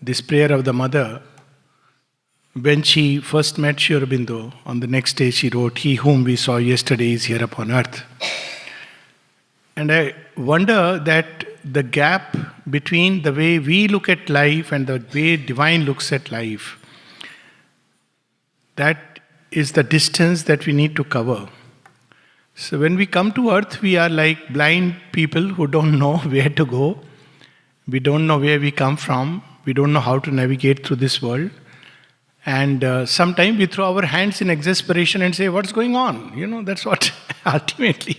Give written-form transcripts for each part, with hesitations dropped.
this prayer of the mother. When she first met Sri Aurobindo, on the next day she wrote, "He whom we saw yesterday is here upon earth." And I wonder that the gap between the way we look at life and the way divine looks at life, that is the distance that we need to cover. So when we come to earth, we are like blind people who don't know where to go. We don't know where we come from. We don't know how to navigate through this world. And sometimes we throw our hands in exasperation and say, "What's going on?" That's what ultimately.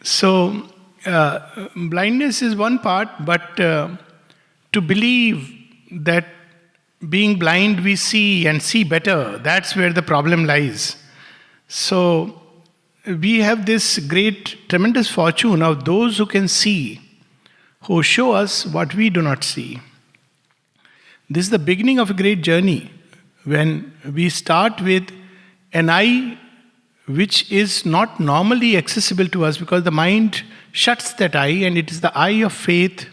So, blindness is one part, but to believe that being blind we see and see better, that's where the problem lies. So, we have this great, tremendous fortune of those who can see, who show us what we do not see. This is the beginning of a great journey when we start with an eye which is not normally accessible to us because the mind shuts that eye, and it is the eye of faith.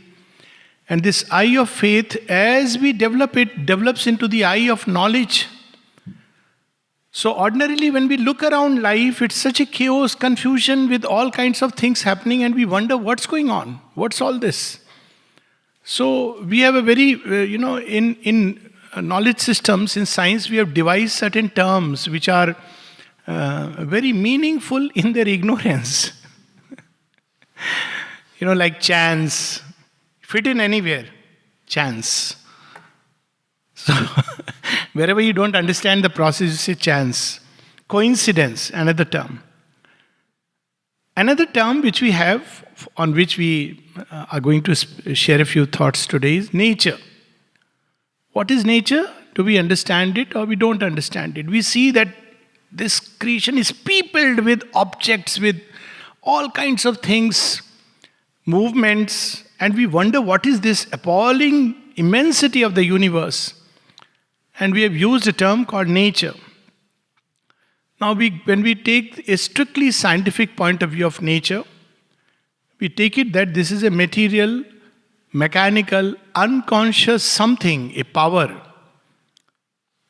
And this eye of faith, as we develop it, develops into the eye of knowledge. So ordinarily when we look around life, it's such a chaos, confusion with all kinds of things happening, and we wonder what's going on, what's all this? So we have a very, in knowledge systems, in science, we have devised certain terms which are very meaningful in their ignorance. Like chance, fit in anywhere, chance. So wherever you don't understand the process, you say chance. Coincidence, another term. Another term which we have, on which we are going to share a few thoughts today, is nature. What is nature? Do we understand it or we don't understand it? We see that this creation is peopled with objects, with all kinds of things, movements, and we wonder what is this appalling immensity of the universe. And we have used a term called nature. Now, when we take a strictly scientific point of view of nature, we take it that this is a material, mechanical, unconscious something, a power,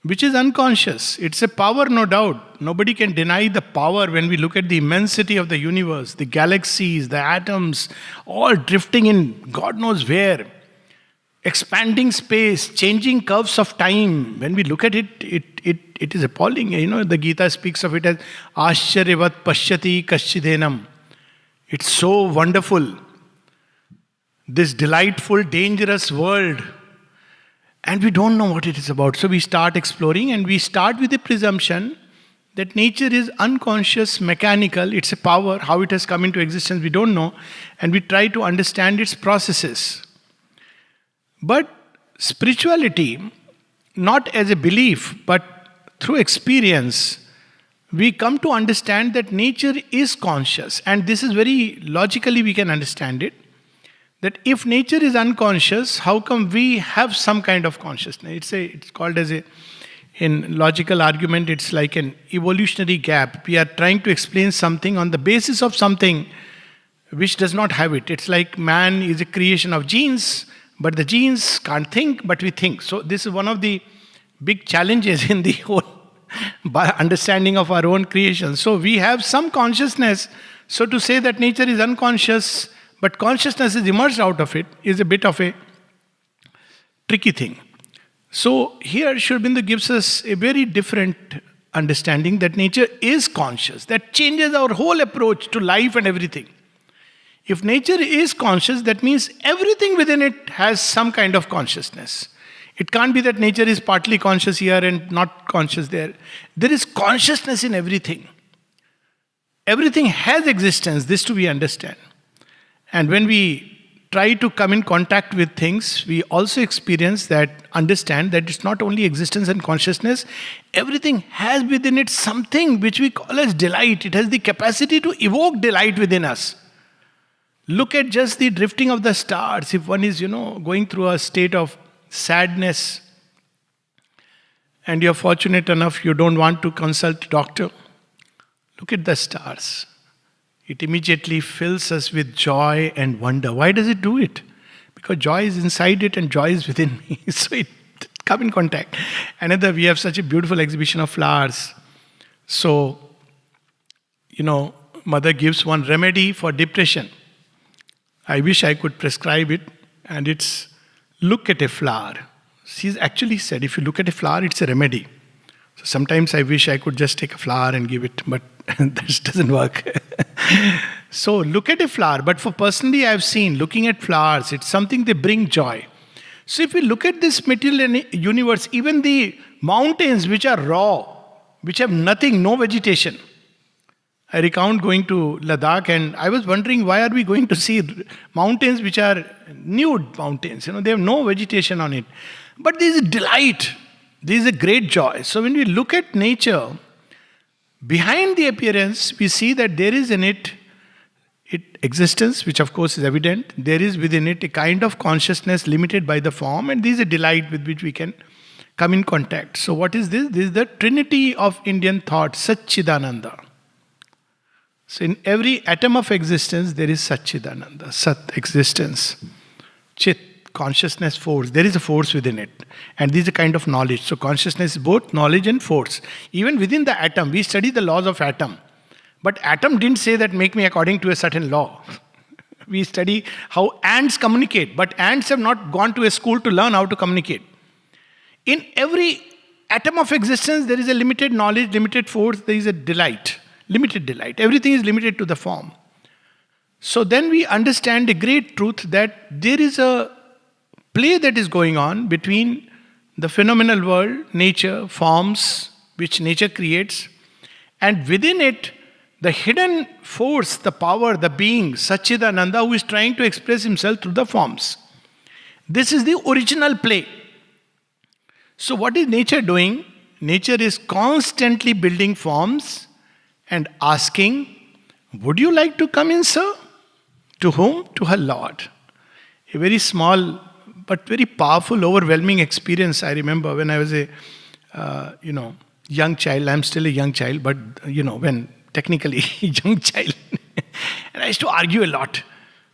which is unconscious. It's a power, no doubt. Nobody can deny the power when we look at the immensity of the universe, the galaxies, the atoms, all drifting in God knows where, expanding space, changing curves of time. When we look at it, it is appalling. The Gita speaks of it as Ashcharyavat Pashyati Kaschidhenam. It's so wonderful. This delightful, dangerous world. And we don't know what it is about. So we start exploring, and we start with the presumption that nature is unconscious, mechanical. It's a power. How it has come into existence, we don't know. And we try to understand its processes. But spirituality, not as a belief, but through experience, we come to understand that nature is conscious. And this is very logically we can understand it. That if nature is unconscious, how come we have some kind of consciousness? It's called as in logical argument, it's like an evolutionary gap. We are trying to explain something on the basis of something which does not have it. It's like man is a creation of genes, but the genes can't think, but we think. So this is one of the big challenges in the whole understanding of our own creation. So we have some consciousness. So to say that nature is unconscious, but consciousness is emerged out of it, is a bit of a tricky thing. So here Sri Aurobindo gives us a very different understanding that nature is conscious. That changes our whole approach to life and everything. If nature is conscious, that means everything within it has some kind of consciousness. It can't be that nature is partly conscious here and not conscious there. There is consciousness in everything. Everything has existence, this to we understand. And when we try to come in contact with things, we also understand that it's not only existence and consciousness, everything has within it something which we call as delight. It has the capacity to evoke delight within us. Look at just the drifting of the stars. If one is, going through a state of sadness, and you're fortunate enough you don't want to consult a doctor, look at the stars. It immediately fills us with joy and wonder. Why does it do it? Because joy is inside it and joy is within me. So it come in contact. Another, we have such a beautiful exhibition of flowers. So, mother gives one remedy for depression. I wish I could prescribe it, and it's look at a flower. She's actually said, if you look at a flower, it's a remedy. So sometimes I wish I could just take a flower and give it, but this doesn't work. So look at a flower. But for personally, I've seen looking at flowers, it's something they bring joy. So if we look at this material universe, even the mountains which are raw, which have nothing, no vegetation. I recount going to Ladakh, and I was wondering, why are we going to see mountains which are nude mountains? They have no vegetation on it. But there is a delight. There is a great joy. So when we look at nature, behind the appearance, we see that there is in it existence, which of course is evident. There is within it a kind of consciousness limited by the form, and there is a delight with which we can come in contact. So what is this? This is the trinity of Indian thought, Satchidananda. So in every atom of existence, there is Satchidananda, Sat, existence. Chit, consciousness, force. There is a force within it. And this is a kind of knowledge. So consciousness is both knowledge and force. Even within the atom, we study the laws of atom. But atom didn't say that make me according to a certain law. We study how ants communicate. But ants have not gone to a school to learn how to communicate. In every atom of existence, there is a limited knowledge, limited force, there is a delight. Limited delight. Everything is limited to the form. So then we understand a great truth that there is a play that is going on between the phenomenal world, nature, forms, which nature creates, and within it, the hidden force, the power, the being, Satchidananda, who is trying to express himself through the forms. This is the original play. So what is nature doing? Nature is constantly building forms and asking, would you like to come in, sir? To whom? To her Lord. A very small but very powerful, overwhelming experience I remember when I was a young child. I'm still a young child, but when technically young child. And I used to argue a lot.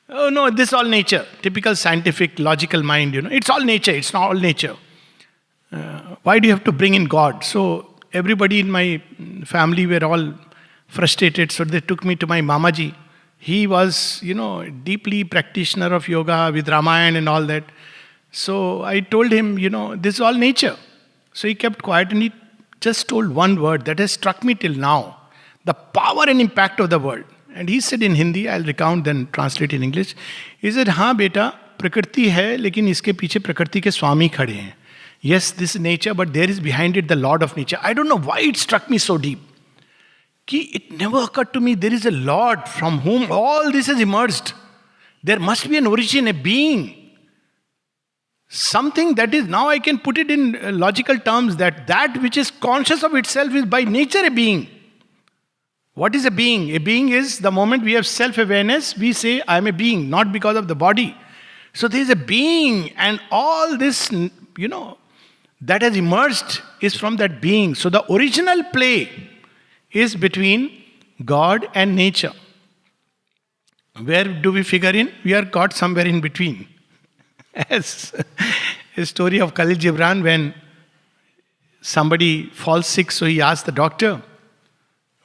Oh no, this is all nature. Typical scientific, logical mind, It's all nature, it's not all nature. Why do you have to bring in God? So everybody in my family were all frustrated, so they took me to my Mamaji. He was, deeply practitioner of yoga with Ramayana and all that. So I told him, this is all nature. So he kept quiet and he just told one word that has struck me till now. The power and impact of the word. And he said in Hindi, I'll recount then translate in English. He said, हाँ बेटा, प्रकृति है, लेकिन इसके पीछे प्रकृति के स्वामी खड़े हैं. Yes, this is nature, but there is behind it the Lord of nature. I don't know why it struck me so deep. It never occurred to me there is a Lord from whom all this has emerged. There must be an origin, a being. Something that is, now I can put it in logical terms, that which is conscious of itself is by nature a being. What is a being? A being is the moment we have self-awareness, we say, I am a being, not because of the body. So there is a being, and all this, that has emerged is from that being. So the original play is between God and nature. Where do we figure in? We are caught somewhere in between. As a story of Khalil Gibran, when somebody falls sick, so he asked the doctor,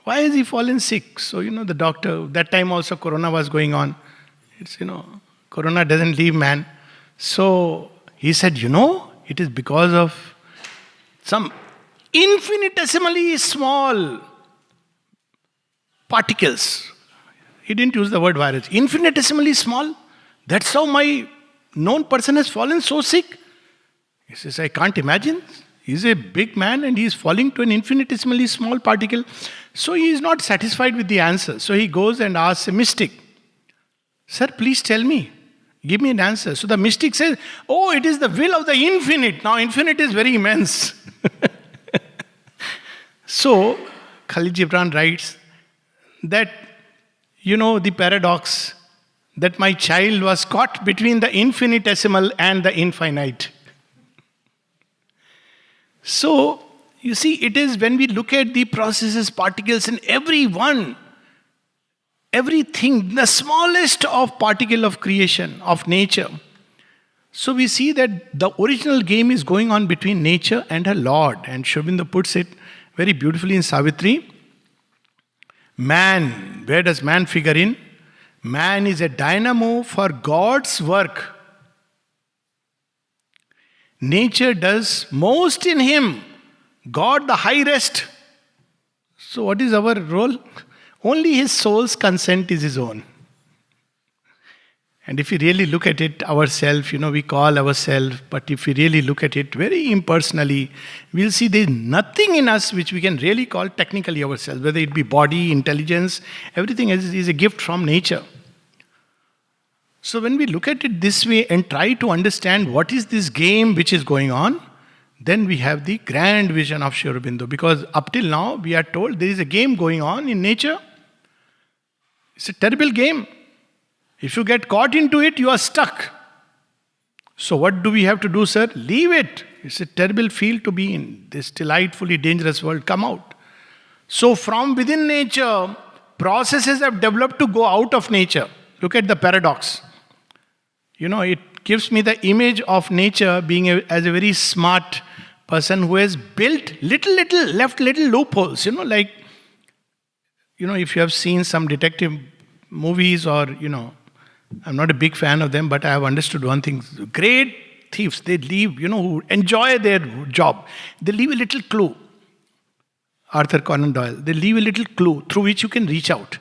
why has he fallen sick? So, the doctor, that time also Corona was going on. It's, Corona doesn't leave man. So he said, it is because of some infinitesimally small particles. He didn't use the word virus. Infinitesimally small. That's how my known person has fallen so sick. He says, I can't imagine. He's a big man and he's falling to an infinitesimally small particle. So he is not satisfied with the answer. So he goes and asks a mystic, sir, please tell me. Give me an answer. So the mystic says, oh, it is the will of the infinite. Now infinite is very immense. So Khalil Gibran writes that, the paradox that my child was caught between the infinitesimal and the infinite. So, you see, it is when we look at the processes, particles, and everything, the smallest of particle of creation, of nature, So we see that the original game is going on between nature and her Lord. And Sri Aurobindo puts it very beautifully in Savitri. Man, where does man figure in? Man is a dynamo for God's work. Nature does most in him. God the high rest. So what is our role? Only his soul's consent is his own. And if we really look at it ourselves, we call ourselves, but if we really look at it very impersonally, we'll see there's nothing in us which we can really call technically ourselves, whether it be body, intelligence, everything is a gift from nature. So when we look at it this way and try to understand what is this game which is going on, then we have the grand vision of Sri Aurobindo. Because up till now we are told there is a game going on in nature. It's a terrible game. If you get caught into it, you are stuck. So what do we have to do, sir? Leave it. It's a terrible field to be in. This delightfully dangerous world. Come out. So from within nature, processes have developed to go out of nature. Look at the paradox. It gives me the image of nature being as a very smart person who has built left little loopholes. If you have seen some detective movies or, I'm not a big fan of them, but I have understood one thing. Great thieves, they leave, who enjoy their job. They leave a little clue. Arthur Conan Doyle. They leave a little clue through which you can reach out.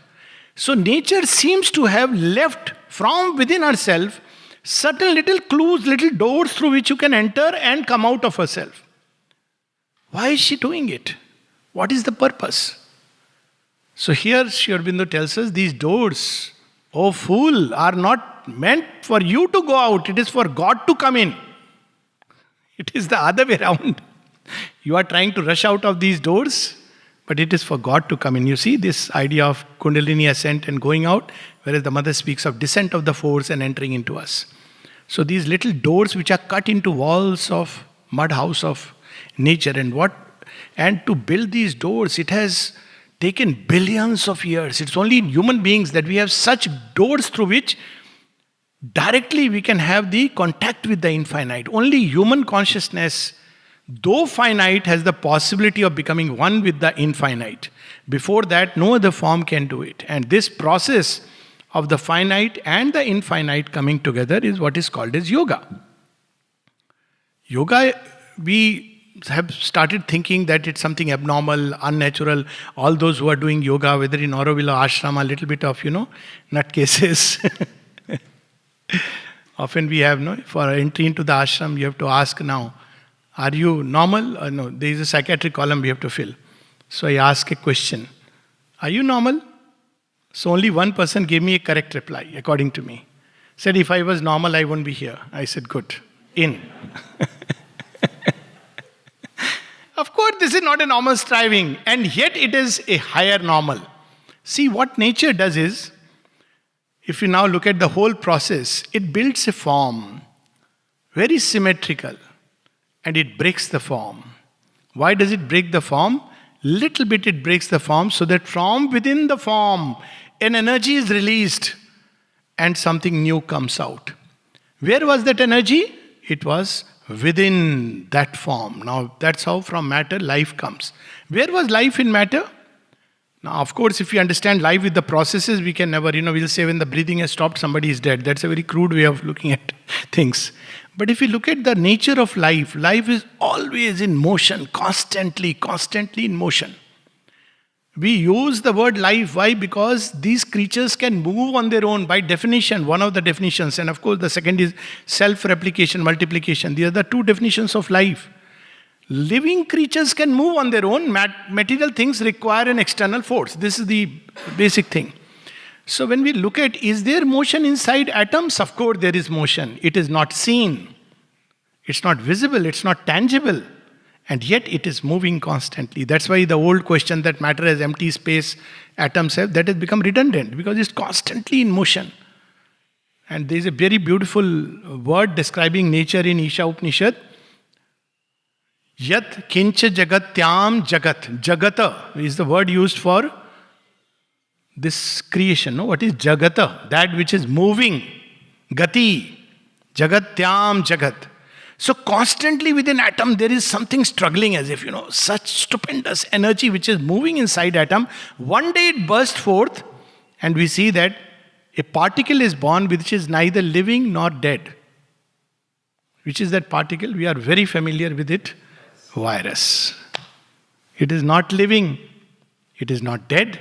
So nature seems to have left from within herself certain little clues, little doors through which you can enter and come out of herself. Why is she doing it? What is the purpose? So here Sri Aurobindo tells us these doors, oh fool, are not meant for you to go out. It is for God to come in. It is the other way around. You are trying to rush out of these doors, but it is for God to come in. You see this idea of Kundalini ascent and going out, whereas the mother speaks of descent of the force and entering into us. So these little doors which are cut into walls of mud house of nature, and to build these doors, it has taken billions of years. It's only in human beings that we have such doors through which directly we can have the contact with the infinite. Only human consciousness, though finite, has the possibility of becoming one with the infinite. Before that, no other form can do it. And this process of the finite and the infinite coming together is what is called as yoga. Yoga, we have started thinking that it's something abnormal, unnatural. All those who are doing yoga, whether in Auroville or ashram, a little bit of, nutcases. Often we have, for entry into the ashram, you have to ask now, are you normal? No, there is a psychiatric column we have to fill. So I ask a question, are you normal? So only one person gave me a correct reply, according to me. Said, if I was normal, I wouldn't be here. I said, good. In. Of course, this is not a normal striving, and yet it is a higher normal. See, what nature does is, if you now look at the whole process, it builds a form, very symmetrical, and it breaks the form. Why does it break the form? Little bit it breaks the form so that from within the form, an energy is released and something new comes out. Where was that energy? It was within that form. Now that's how from matter life comes. Where was life in matter? Now of course if we understand life with the processes, we can never, we'll say when the breathing has stopped, somebody is dead. That's a very crude way of looking at things. But if you look at the nature of life, life is always in motion, constantly in motion. We use the word life. Why? Because these creatures can move on their own by definition, one of the definitions. And of course the second is self-replication, multiplication. These are the two definitions of life. Living creatures can move on their own. Material things require an external force. This is the basic thing. So when we look at, is there motion inside atoms? Of course there is motion. It is not seen. It's not visible. It's not tangible. And yet it is moving constantly. That's why the old question that matter has empty space, atoms have, that has become redundant because it's constantly in motion. And there is a very beautiful word describing nature in Isha Upanishad. Yat kincha jagatyam jagat. Jagata is the word used for this creation. No? What is jagata? That which is moving. Gati. Jagatyam Jagat. So constantly within atom there is something struggling, as if, such stupendous energy which is moving inside atom. One day it bursts forth, and we see that a particle is born which is neither living nor dead. Which is that particle? We are very familiar with it. Virus. It is not living, it is not dead,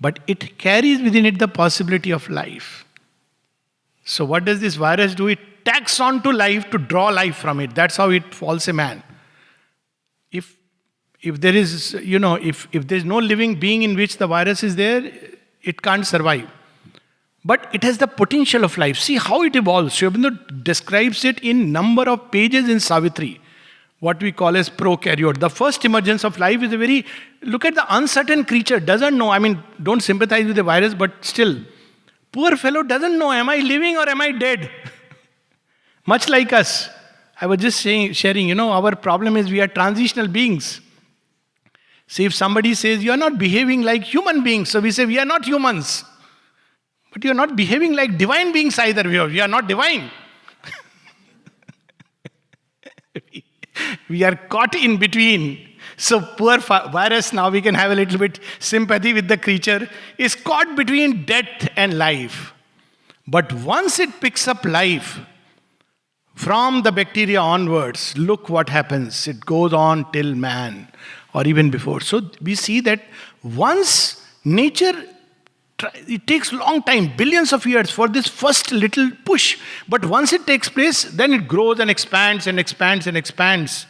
but it carries within it the possibility of life. So what does this virus do? It tacks on to life to draw life from it. That's how it falls a man. If there is, if there is no living being in which the virus is there, it can't survive. But it has the potential of life. See how it evolves. Sri Aurobindo describes it in number of pages in Savitri, what we call as prokaryote. The first emergence of life is a very, look at the uncertain creature, doesn't know, don't sympathize with the virus, but still, poor fellow doesn't know, am I living or am I dead? Much like us. I was just sharing, our problem is we are transitional beings. See, if somebody says, you are not behaving like human beings, so we say, we are not humans. But you are not behaving like divine beings either. We are not divine. We are caught in between. So poor virus, now we can have a little bit sympathy with the creature, is caught between death and life. But once it picks up life, from the bacteria onwards, look what happens. It goes on till man, or even before. So we see that once nature, it takes long time, billions of years for this first little push. But once it takes place, then it grows and expands and expands and expands.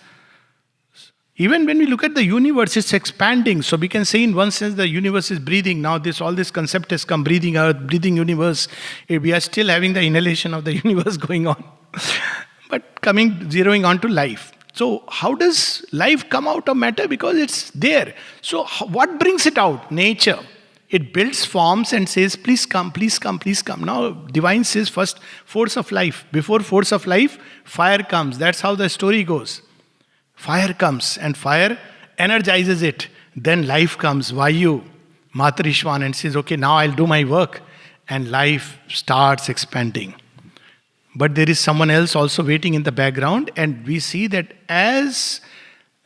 Even when we look at the universe, it's expanding. So we can say in one sense the universe is breathing. Now all this concept has come, breathing earth, breathing universe. We are still having the inhalation of the universe going on. But zeroing on to life. So how does life come out of matter? Because it's there. So what brings it out? Nature. It builds forms and says, please come, please come, please come. Now, divine says first, force of life. Before force of life, fire comes. That's how the story goes. Fire comes and fire energizes it. Then life comes, Vayu, Matarishwan, and says, okay, now I'll do my work. And life starts expanding. But there is someone else also waiting in the background. And we see that as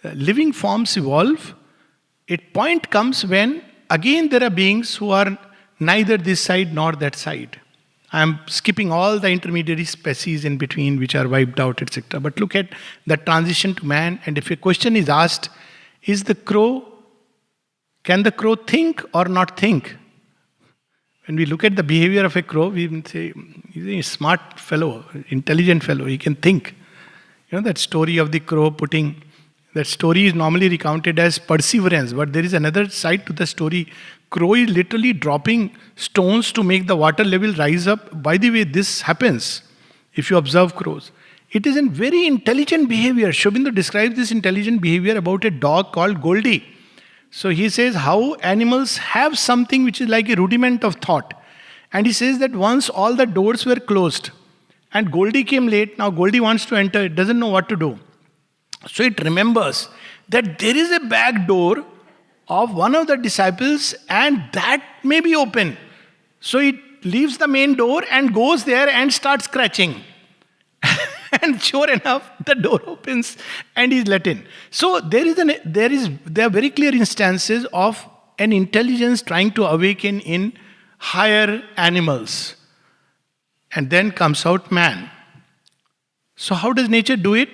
living forms evolve, a point comes when again there are beings who are neither this side nor that side. I am skipping all the intermediary species in between which are wiped out, etc. But look at the transition to man, and if a question is asked, can the crow think or not think? When we look at the behavior of a crow, we say, he's a smart fellow, intelligent fellow, he can think. That story of the crow that story is normally recounted as perseverance, but there is another side to the story. Crow is literally dropping stones to make the water level rise up. By the way, this happens if you observe crows. It is a very intelligent behavior. Sri Aurobindo describes this intelligent behavior about a dog called Goldie. So he says how animals have something which is like a rudiment of thought. And he says that once all the doors were closed and Goldie came late, now Goldie wants to enter, it doesn't know what to do. So it remembers that there is a back door of one of the disciples and that may be open. So it leaves the main door and goes there and starts scratching. And sure enough, the door opens and he's let in. So there are very clear instances of an intelligence trying to awaken in higher animals. And then comes out man. So how does nature do it?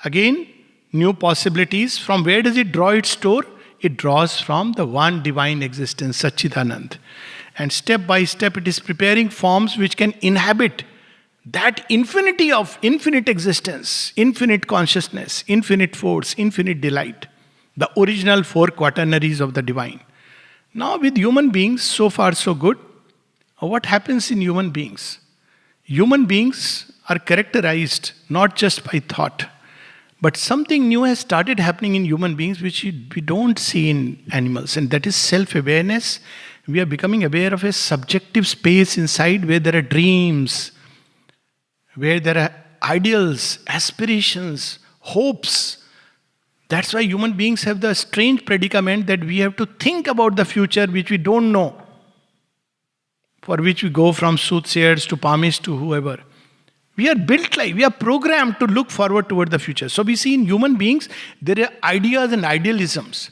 Again, new possibilities. From where does it draw its store? It draws from the one divine existence, Satchidanand. And step by step it is preparing forms which can inhabit that infinity of infinite existence, infinite consciousness, infinite force, infinite delight. The original four quaternaries of the divine. Now with human beings, so far so good. What happens in human beings? Human beings are characterized not just by thought, but something new has started happening in human beings which we don't see in animals, and that is self-awareness. We are becoming aware of a subjective space inside where there are dreams, where there are ideals, aspirations, hopes. That's why human beings have the strange predicament that we have to think about the future which we don't know, for which we go from soothsayers to palmists to whoever. We are built like, we are programmed to look forward toward the future. So we see in human beings, there are ideas and idealisms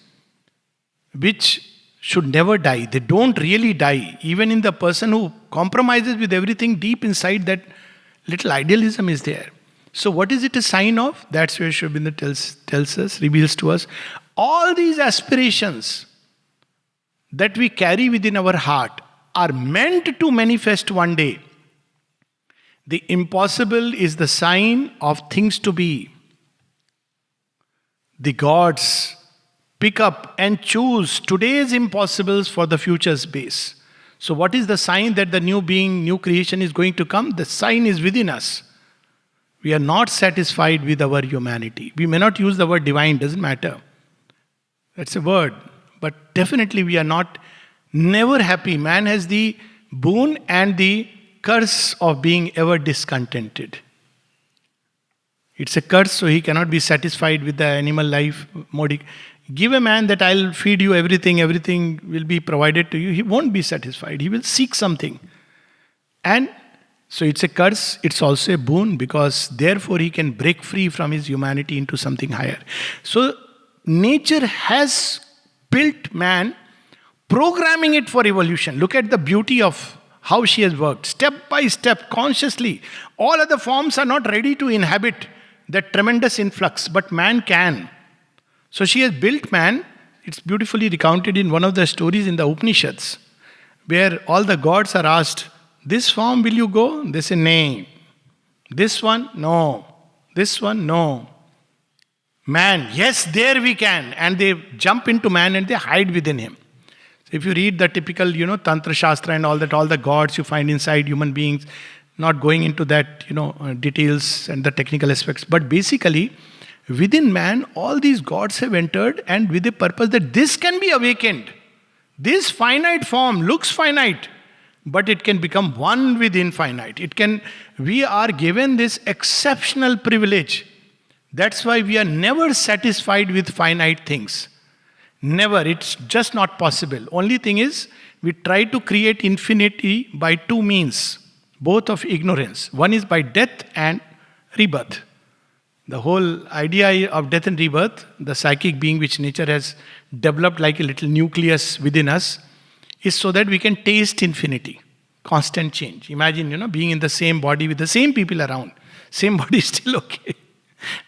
which should never die. They don't really die. Even in the person who compromises with everything, deep inside, that little idealism is there. So what is it a sign of? That's where Sri Aurobindo tells us, reveals to us, all these aspirations that we carry within our heart are meant to manifest one day. The impossible is the sign of things to be. The gods pick up and choose today's impossibles for the future's base. So what is the sign that the new being, new creation is going to come? The sign is within us. We are not satisfied with our humanity. We may not use the word divine, doesn't matter. That's a word. But definitely we are not, never happy. Man has the boon and the curse of being ever discontented. It's a curse, so he cannot be satisfied with the animal life. Give a man that I'll feed you everything will be provided to you. He won't be satisfied. He will seek something. And so it's a curse, it's also a boon, because therefore he can break free from his humanity into something higher. So nature has built man, programming it for evolution. Look at the beauty of how she has worked. Step by step, consciously. All other forms are not ready to inhabit that tremendous influx, but man can. So she has built man. It's beautifully recounted in one of the stories in the Upanishads, where all the gods are asked, this form will you go? They say, nay. This one? No. This one? No. Man, yes, there we can. And they jump into man and they hide within him. So if you read the typical, Tantra Shastra and all that, all the gods you find inside human beings, not going into that, details and the technical aspects. But basically, within man, all these gods have entered, and with the purpose that this can be awakened. This finite form looks finite, but it can become one with infinite. We are given this exceptional privilege. That's why we are never satisfied with finite things. Never. It's just not possible. Only thing is, we try to create infinity by two means, both of ignorance. One is by death and rebirth. The whole idea of death and rebirth, the psychic being which nature has developed like a little nucleus within us, is so that we can taste infinity, constant change. Imagine, being in the same body with the same people around. Same body is still okay.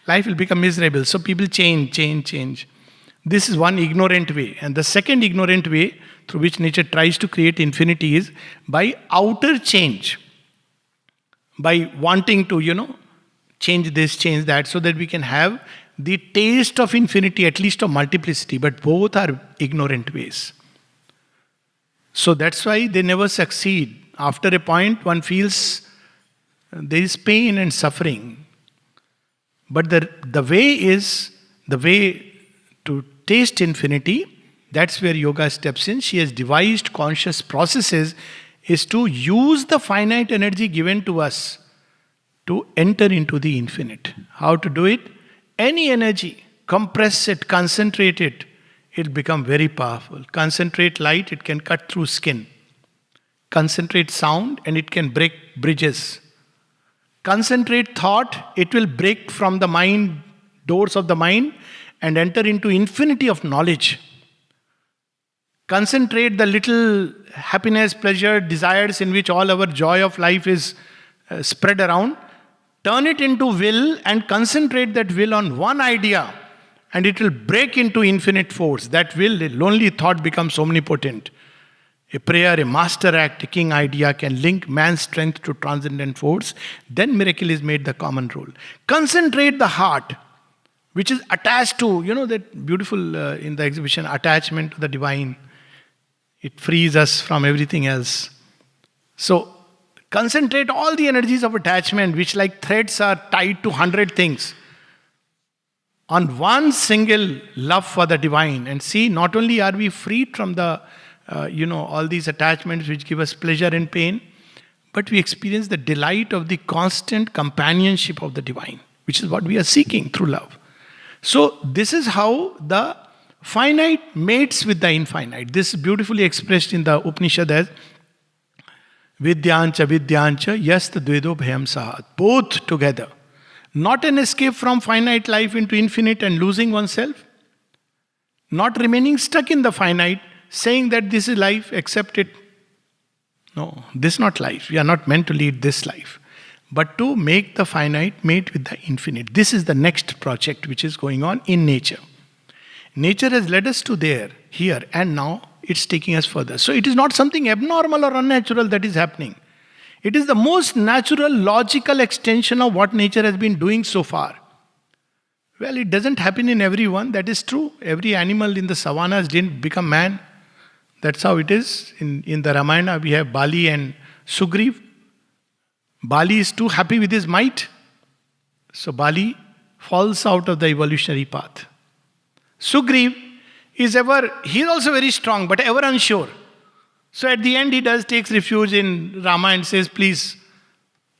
Life will become miserable. So people change. This is one ignorant way. And the second ignorant way through which nature tries to create infinity is by outer change. By wanting to, change this, change that, so that we can have the taste of infinity, at least of multiplicity. But both are ignorant ways. So that's why they never succeed. After a point, one feels there is pain and suffering. But the way to taste infinity, that's where yoga steps in. She has devised conscious processes, is to use the finite energy given to us to enter into the infinite. How to do it? Any energy, compress it, concentrate it, it'll become very powerful. Concentrate light, it can cut through skin. Concentrate sound, and it can break bridges. Concentrate thought, it will break from the mind, doors of the mind, and enter into infinity of knowledge. Concentrate the little happiness, pleasure, desires in which all our joy of life is spread around. Turn it into will and concentrate that will on one idea, and it will break into infinite force. That will, the lonely thought becomes omnipotent. A prayer, a master act, a king idea can link man's strength to transcendent force. Then miracle is made the common rule. Concentrate the heart, which is attached to, that beautiful in the exhibition, attachment to the divine. It frees us from everything else. So, concentrate all the energies of attachment, which like threads are tied to 100 things, on one single love for the divine. And see, not only are we freed from the, all these attachments which give us pleasure and pain, but we experience the delight of the constant companionship of the divine, which is what we are seeking through love. So, this is how the finite mates with the infinite. This is beautifully expressed in the Upanishad as Vidyancha Vidyancha Yast Dvedo Bhayam Sahat. Both together. Not an escape from finite life into infinite and losing oneself. Not remaining stuck in the finite, saying that this is life, accept it. No, this is not life. We are not meant to lead this life. But to make the finite mate with the infinite. This is the next project which is going on in nature. Nature has led us to there, here, and now it's taking us further. So it is not something abnormal or unnatural that is happening. It is the most natural, logical extension of what nature has been doing so far. Well, it doesn't happen in everyone, that is true. Every animal in the savannas didn't become man. That's how it is. In the Ramayana, we have Bali and Sugriv. Bali is too happy with his might. So Bali falls out of the evolutionary path. Sugriv is he's also very strong, but ever unsure. So at the end, he takes refuge in Rama and says, please,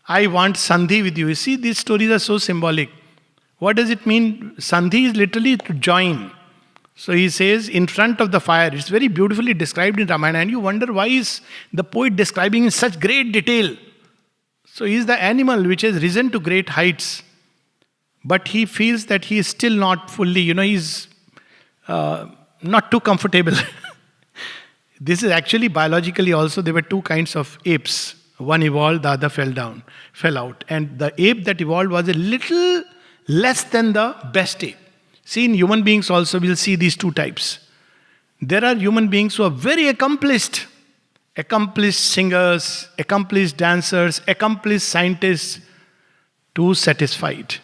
I want Sandhi with you. You see, these stories are so symbolic. What does it mean? Sandhi is literally to join. So he says, in front of the fire. It's very beautifully described in Ramayana. And you wonder why is the poet describing in such great detail. So he is the animal which has risen to great heights. But he feels that he is still not fully, he's not too comfortable. This is actually biologically also, there were two kinds of apes. One evolved, the other fell out. And the ape that evolved was a little less than the best ape. See, in human beings also we'll see these two types. There are human beings who are very accomplished singers, accomplished dancers, accomplished scientists, too satisfied.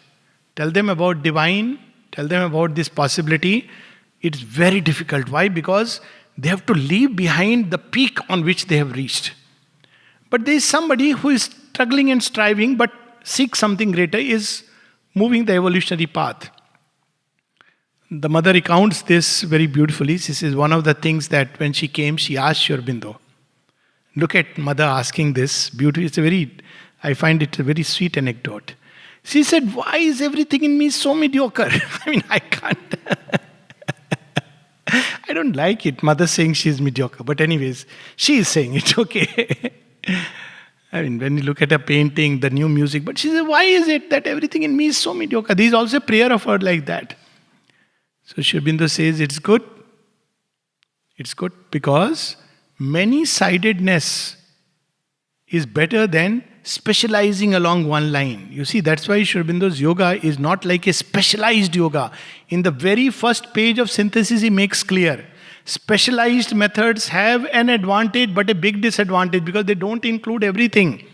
Tell them about divine, tell them about this possibility. It's very difficult. Why? Because they have to leave behind the peak on which they have reached. But there is somebody who is struggling and striving but seeks something greater, is moving the evolutionary path. The mother recounts this very beautifully. This is one of the things that when she came, she asked Sri Aurobindo. Look at mother asking this. Beautiful. I find it a very sweet anecdote. She said, why is everything in me so mediocre? I can't. I don't like it. Mother saying she's mediocre. But anyways, she is saying it, okay. When you look at a painting, the new music. But she said, why is it that everything in me is so mediocre? There is also a prayer of her like that. So Sri Aurobindo says, it's good. It's good because many-sidedness is better than specializing along one line. You see, that's why Sri Aurobindo's yoga is not like a specialized yoga. In the very first page of synthesis, he makes clear. Specialized methods have an advantage but a big disadvantage because they don't include everything.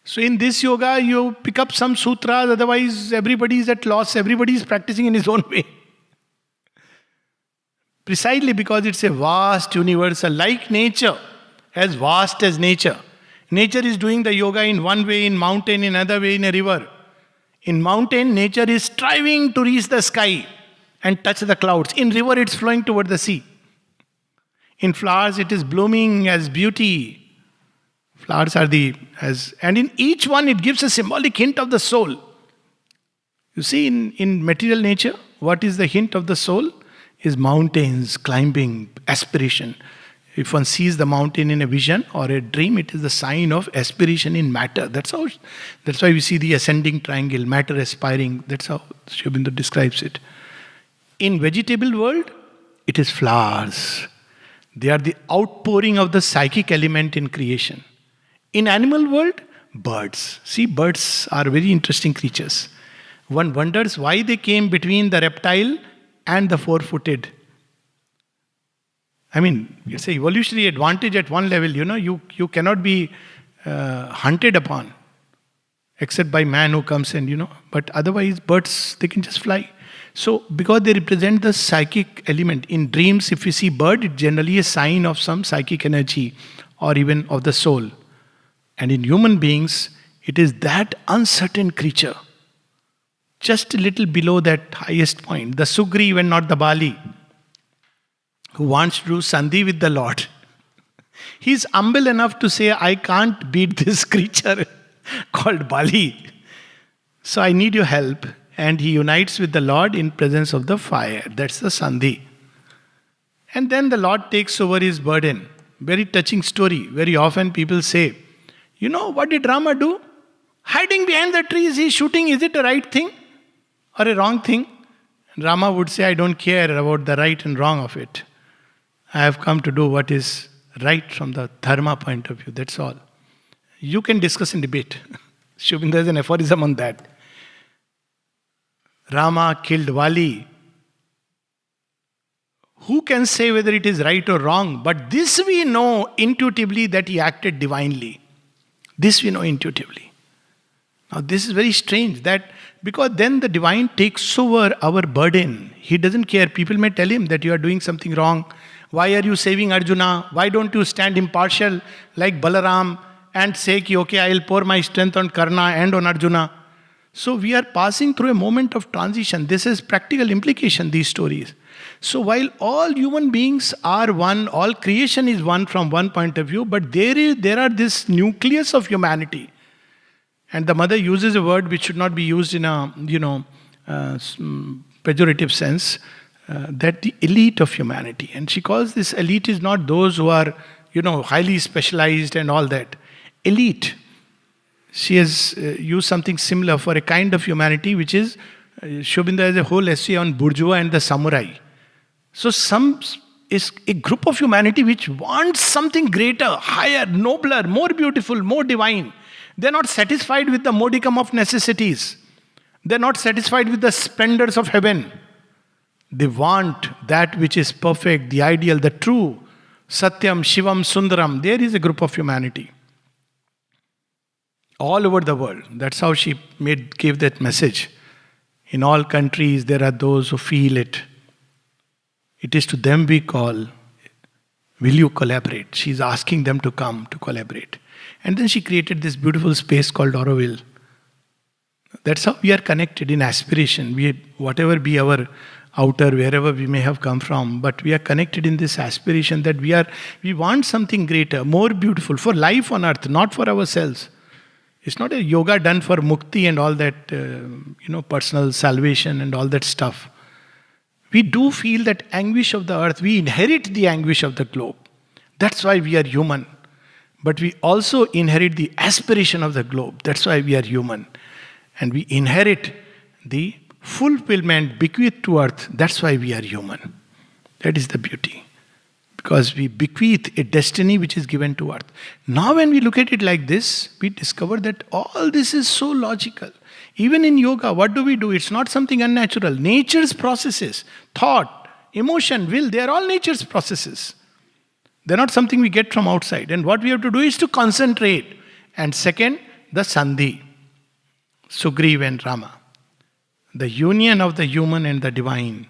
So in this yoga, you pick up some sutras, otherwise everybody is at loss, everybody is practicing in his own way. Precisely because it's a vast universal, like nature, as vast as nature. Nature is doing the yoga in one way, in mountain, in another way, in a river. In mountain, nature is striving to reach the sky and touch the clouds. In river, it's flowing toward the sea. In flowers, it is blooming as beauty. Flowers are and in each one, it gives a symbolic hint of the soul. You see, in material nature, what is the hint of the soul? Is mountains, climbing, aspiration. If one sees the mountain in a vision or a dream, it is the sign of aspiration in matter. That's why we see the ascending triangle, matter aspiring. That's how Sri Aurobindo describes it. In vegetable world, it is flowers. They are the outpouring of the psychic element in creation. In animal world, birds. See, birds are very interesting creatures. One wonders why they came between the reptile and the four-footed. It's an evolutionary advantage at one level. You cannot be hunted upon except by man who comes and, but otherwise birds, they can just fly. So, because they represent the psychic element. In dreams, if you see bird, it's generally a sign of some psychic energy or even of the soul. And in human beings, it is that uncertain creature, just a little below that highest point, the Sugriv and not the Bali, who wants to do Sandhi with the Lord. He's humble enough to say, I can't beat this creature called Bali. So I need your help. And he unites with the Lord in presence of the fire. That's the Sandhi. And then the Lord takes over his burden. very touching story. Very often people say, what did Rama do? Hiding behind the trees, he's shooting. Is it a right thing or a wrong thing? And Rama would say, I don't care about the right and wrong of it. I have come to do what is right from the dharma point of view. That's all. You can discuss and debate. Shubinda has an aphorism on that. Rama killed Vali. Who can say whether it is right or wrong? But this we know intuitively that he acted divinely. This we know intuitively. Now this is very strange, that because then the divine takes over our burden. He doesn't care. People may tell him that you are doing something wrong. Why are you saving Arjuna? Why don't you stand impartial like Balaram and say, okay, I will pour my strength on Karna and on Arjuna. So we are passing through a moment of transition. This is practical implication, these stories. So while all human beings are one, all creation is one from one point of view, but there are this nucleus of humanity. And the mother uses a word which should not be used in a pejorative sense, that the elite of humanity. And she calls this elite is not those who are highly specialized and all that. Elite. She has used something similar for a kind of humanity which is, Shobinda has a whole essay on bourgeois and the samurai. So some is a group of humanity which wants something greater, higher, nobler, more beautiful, more divine. They're not satisfied with the modicum of necessities. They're not satisfied with the splendors of heaven. They want that which is perfect, the ideal, the true. Satyam, Shivam, Sundaram. There is a group of humanity. All over the world. That's how she gave that message. In all countries, there are those who feel it. It is to them we call, will you collaborate? She's asking them to come to collaborate. And then she created this beautiful space called Auroville. That's how we are connected in aspiration. Whatever be our outer, wherever we may have come from, but we are connected in this aspiration that we want something greater, more beautiful, for life on earth, not for ourselves. It's not a yoga done for mukti and all that, personal salvation and all that stuff. We do feel that anguish of the earth. We inherit the anguish of the globe. That's why we are human. But we also inherit the aspiration of the globe. That's why we are human. And we inherit the fulfillment bequeathed to earth. That's why we are human. That is the beauty. Because we bequeath a destiny which is given to earth. Now when we look at it like this, we discover that all this is so logical. Even in yoga, what do? It's not something unnatural. Nature's processes, thought, emotion, will, they are all nature's processes. They're not something we get from outside. And what we have to do is to concentrate. And second, the Sandhi, Sugriva and Rama. The union of the human and the divine.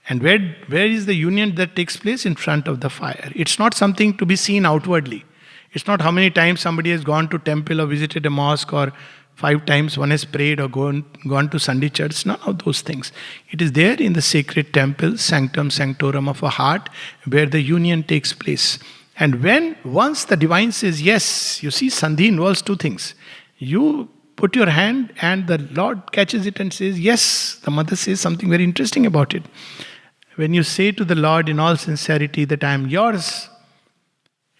And where is the union that takes place? In front of the fire. It's not something to be seen outwardly. It's not how many times somebody has gone to temple or visited a mosque, or 5 times one has prayed or gone to Sunday church. None of those things. It is there in the sacred temple, sanctum sanctorum of a heart, where the union takes place. And once the divine says yes, you see, Sandhi involves 2 things. You put your hand and the Lord catches it and says yes. The mother says something very interesting about it. When you say to the Lord in all sincerity that I am yours,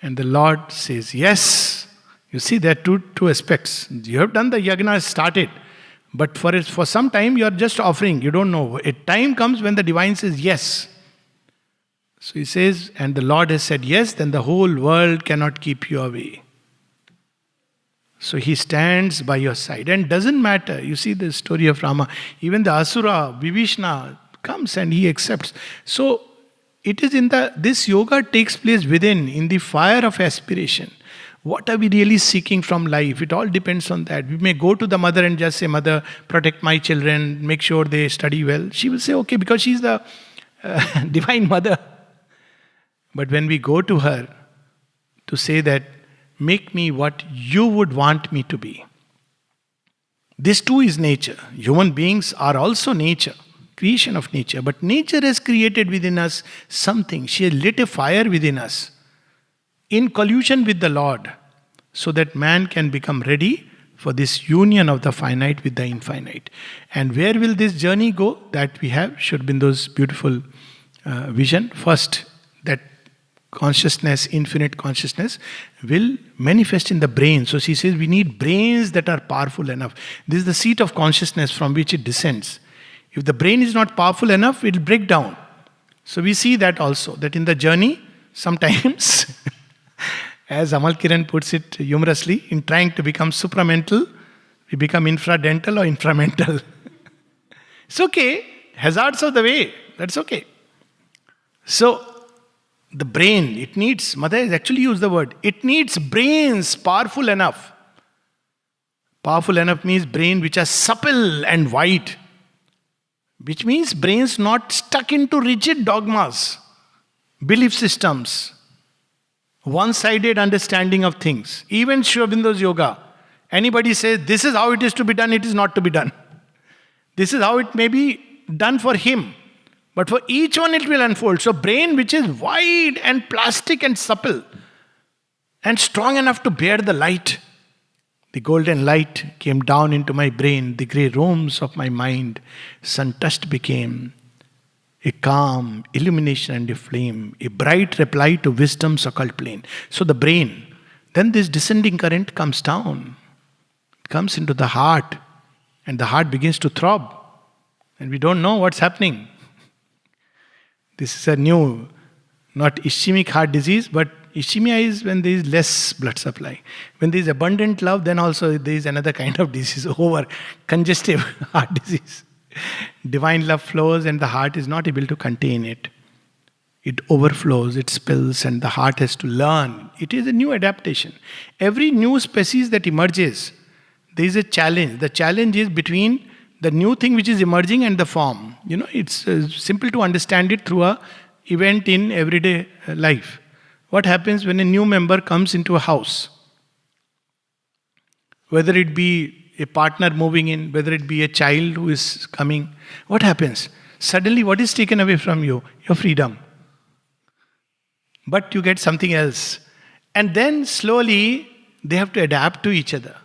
and the Lord says yes. You see, there are two aspects. You have done the yagna, started. But for some time you are just offering. You don't know. A time comes when the divine says yes. So he says, and the Lord has said yes, then the whole world cannot keep you away. So he stands by your side. And doesn't matter. You see the story of Rama. Even the Asura, Vibhishna, comes and he accepts. So it is this yoga takes place within, in the fire of aspiration. What are we really seeking from life? It all depends on that. We may go to the mother and just say, Mother, protect my children, make sure they study well. She will say, okay, because she's the divine mother. But when we go to her to say that, make me what you would want me to be. This too is nature. Human beings are also nature, creation of nature. But nature has created within us something. She has lit a fire within us in collusion with the Lord, so that man can become ready for this union of the finite with the infinite. And where will this journey go? That we have Sri Aurobindo's beautiful vision. First, that consciousness, infinite consciousness, will manifest in the brain. So she says we need brains that are powerful enough. This is the seat of consciousness from which it descends. If the brain is not powerful enough, it will break down. So we see that also, that in the journey, sometimes, as Amal Kiran puts it humorously, in trying to become supramental, we become infradental or inframental. It's okay. Hazards of the way. That's okay. So, the brain, it needs, Mother has actually used the word, it needs brains powerful enough. Powerful enough means brain which are supple and wide. Which means brains not stuck into rigid dogmas, belief systems, one-sided understanding of things. Even Sri Aurobindo's yoga, anybody says this is how it is to be done, it is not to be done. This is how it may be done for him. But for each one it will unfold. So brain which is wide and plastic and supple and strong enough to bear the light. The golden light came down into my brain, the grey rooms of my mind, sun-touched became a calm illumination and a flame, a bright reply to wisdom's occult plane. So the brain, then this descending current comes down, it comes into the heart, and the heart begins to throb, and we don't know what's happening. This is a new, not ischemic heart disease, but ischemia is when there is less blood supply. When there is abundant love, then also there is another kind of disease, over congestive heart disease. Divine love flows and the heart is not able to contain it. It overflows, it spills, and the heart has to learn. It is a new adaptation. Every new species that emerges, there is a challenge. The challenge is between the new thing which is emerging and the form. It's simple to understand it through a event in everyday life. What happens when a new member comes into a house? Whether it be a partner moving in, whether it be a child who is coming, what happens? Suddenly what is taken away from you? Your freedom. But you get something else. And then slowly they have to adapt to each other.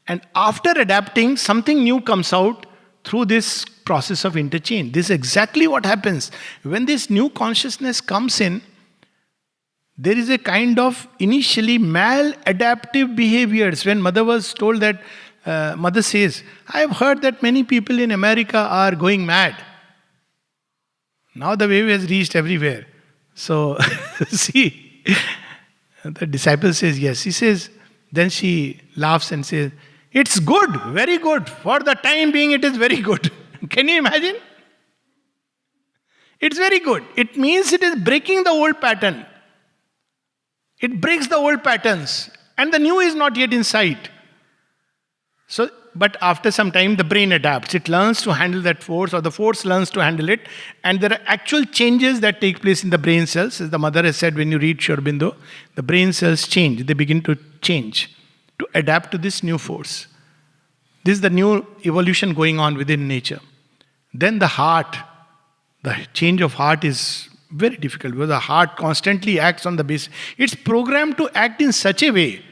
And after adapting, something new comes out through this process of interchange. This is exactly what happens. When this new consciousness comes in, there is a kind of initially maladaptive behaviors. When mother was told that, mother says, I have heard that many people in America are going mad. Now the wave has reached everywhere. So, see, the disciple says yes. He says, then she laughs and says, it's good, very good. For the time being, it is very good. Can you imagine? It's very good. It means it is breaking the old pattern. It breaks the old patterns. And the new is not yet in sight. So, but after some time, the brain adapts. It learns to handle that force, or the force learns to handle it. And there are actual changes that take place in the brain cells. As the mother has said, when you read Sri Aurobindo, the brain cells change. They begin to change, to adapt to this new force. This is the new evolution going on within nature. Then the heart, the change of heart is very difficult because the heart constantly acts on the basis. It's programmed to act in such a way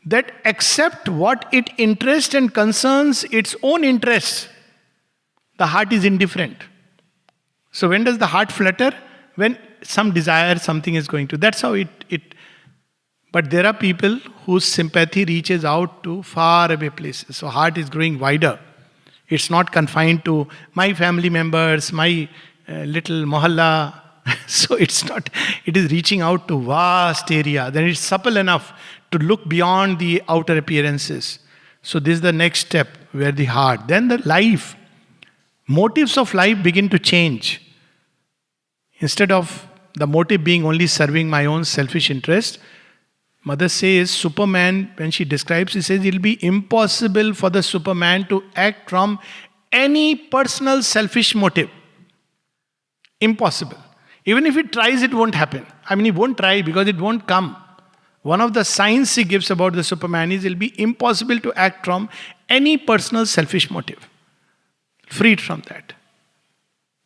that except what it interests and concerns its own interests, the heart is indifferent. So when does the heart flutter? When some desire, something is going to. That's how it. But there are people whose sympathy reaches out to far away places. So heart is growing wider. It's not confined to my family members, my little mohalla. So it's not, it is reaching out to vast area. Then it's supple enough to look beyond the outer appearances. So this is the next step, where the heart. Then the life. Motives of life begin to change. Instead of the motive being only serving my own selfish interest, Mother says, Superman, when she describes, she says, it will be impossible for the Superman to act from any personal selfish motive. Impossible. Even if he tries, it won't happen. I mean, he won't try because it won't come. One of the signs he gives about the Superman is it will be impossible to act from any personal selfish motive. Freed from that.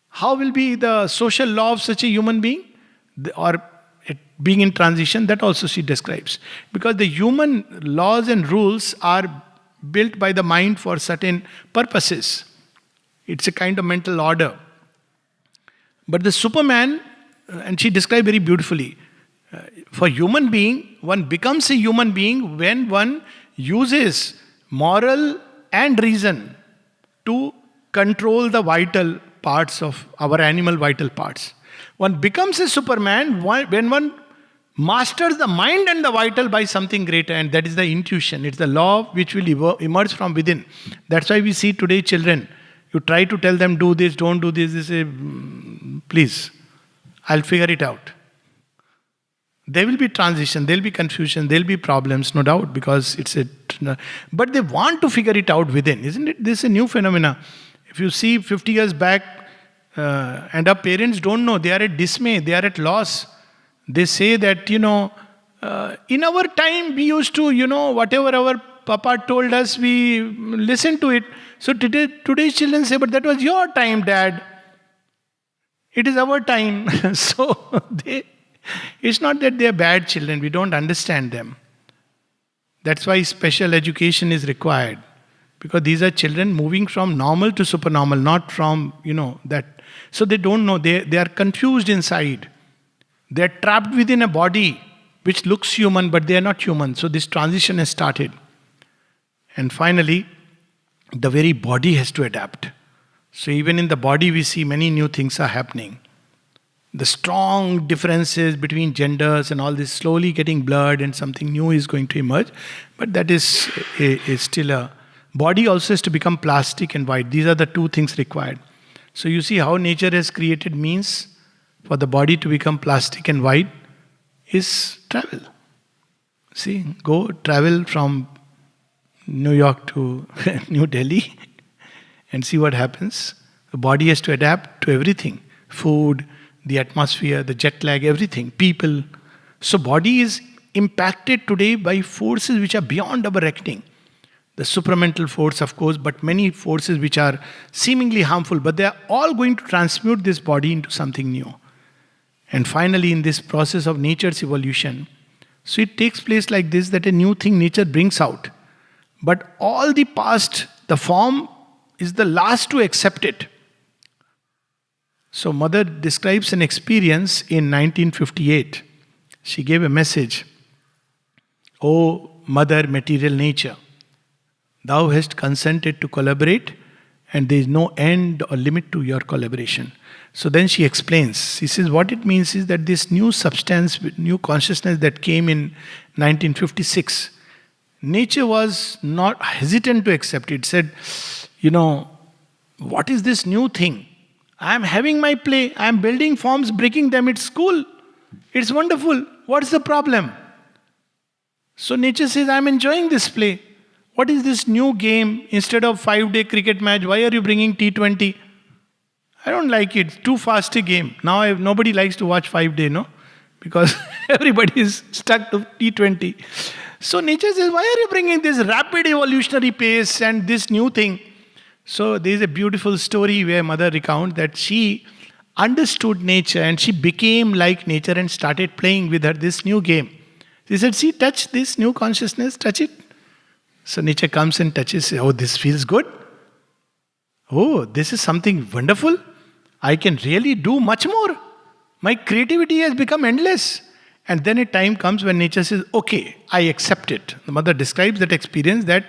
How will be the social law of such a human being? Or being in transition, that also she describes. Because the human laws and rules are built by the mind for certain purposes. It's a kind of mental order. But the Superman, and she described very beautifully, For human being, one becomes a human being when one uses moral and reason to control the vital parts of our animal vital parts. One becomes a Superman when one masters the mind and the vital by something greater, and that is the intuition. It's the law which will emerge from within. That's why we see today children. You try to tell them, do this, don't do this. They say, please, I'll figure it out. There will be transition, there will be confusion, there will be problems, no doubt, because it's a. But they want to figure it out within, isn't it? This is a new phenomena. If you see 50 years back, and our parents don't know, they are at dismay, they are at loss. They say that, in our time we used to, whatever our papa told us, we listened to it. So today's children say, but that was your time, Dad. It is our time. So it's not that they are bad children, we don't understand them. That's why special education is required. Because these are children moving from normal to supernormal, not from, that. So they don't know, they are confused inside. They are trapped within a body which looks human, but they are not human. So this transition has started. And finally, the very body has to adapt. So even in the body we see many new things are happening. The strong differences between genders and all this slowly getting blurred, and something new is going to emerge. But that is still a... Body also has to become plastic and white. These are the two things required. So you see how nature has created means for the body to become plastic and white is travel. See, go travel from New York to New Delhi and see what happens. The body has to adapt to everything. Food, the atmosphere, the jet lag, everything, people. So body is impacted today by forces which are beyond our reckoning. The supramental force, of course, but many forces which are seemingly harmful, but they are all going to transmute this body into something new. And finally, in this process of nature's evolution, so it takes place like this, that a new thing nature brings out. But all the past, the form is the last to accept it. So mother describes an experience in 1958. She gave a message. "O mother material nature, thou hast consented to collaborate, and there is no end or limit to your collaboration." So then she explains. She says what it means is that this new substance, new consciousness that came in 1956, nature was not hesitant to accept it. It said, what is this new thing? I am having my play. I am building forms, breaking them. It's cool. It's wonderful. What's the problem? So nature says, I am enjoying this play. What is this new game? Instead of 5-day cricket match, why are you bringing T20? I don't like it. Too fast a game. Now nobody likes to watch 5-day, no? Because everybody is stuck to T20. So nature says, why are you bringing this rapid evolutionary pace and this new thing? So there is a beautiful story where mother recounts that she understood nature and she became like nature and started playing with her this new game. She said, see, touch this new consciousness, touch it. So nature comes and touches, oh, this feels good. Oh, this is something wonderful. I can really do much more. My creativity has become endless. And then a time comes when nature says, okay, I accept it. The mother describes that experience, that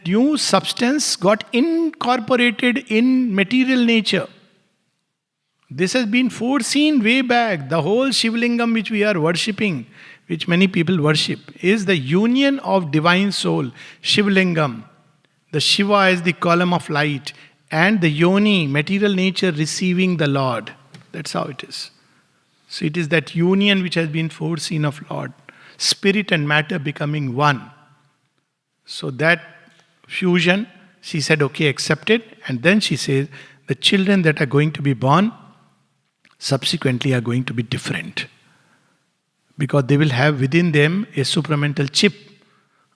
new substance got incorporated in material nature. This has been foreseen way back. The whole Shivlingam which we are worshipping, which many people worship, is the union of divine soul, Shivlingam. The Shiva is the column of light, and the Yoni, material nature, receiving the Lord. That's how it is. So it is that union which has been foreseen of Lord. Spirit and matter becoming one. So that fusion, she said, okay, accept it. And then she says, the children that are going to be born subsequently are going to be different. Because they will have within them a supramental chip,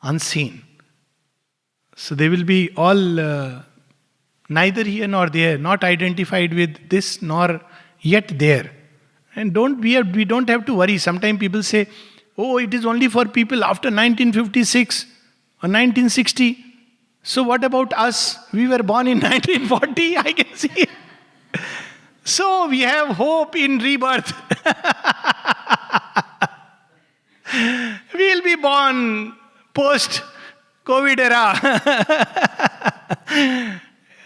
unseen. So they will be all neither here nor there, not identified with this nor yet there. And we don't have to worry. Sometimes people say, oh, it is only for people after 1956 or 1960. So what about us? We were born in 1940, I can see. So we have hope in rebirth. We'll be born post-COVID era.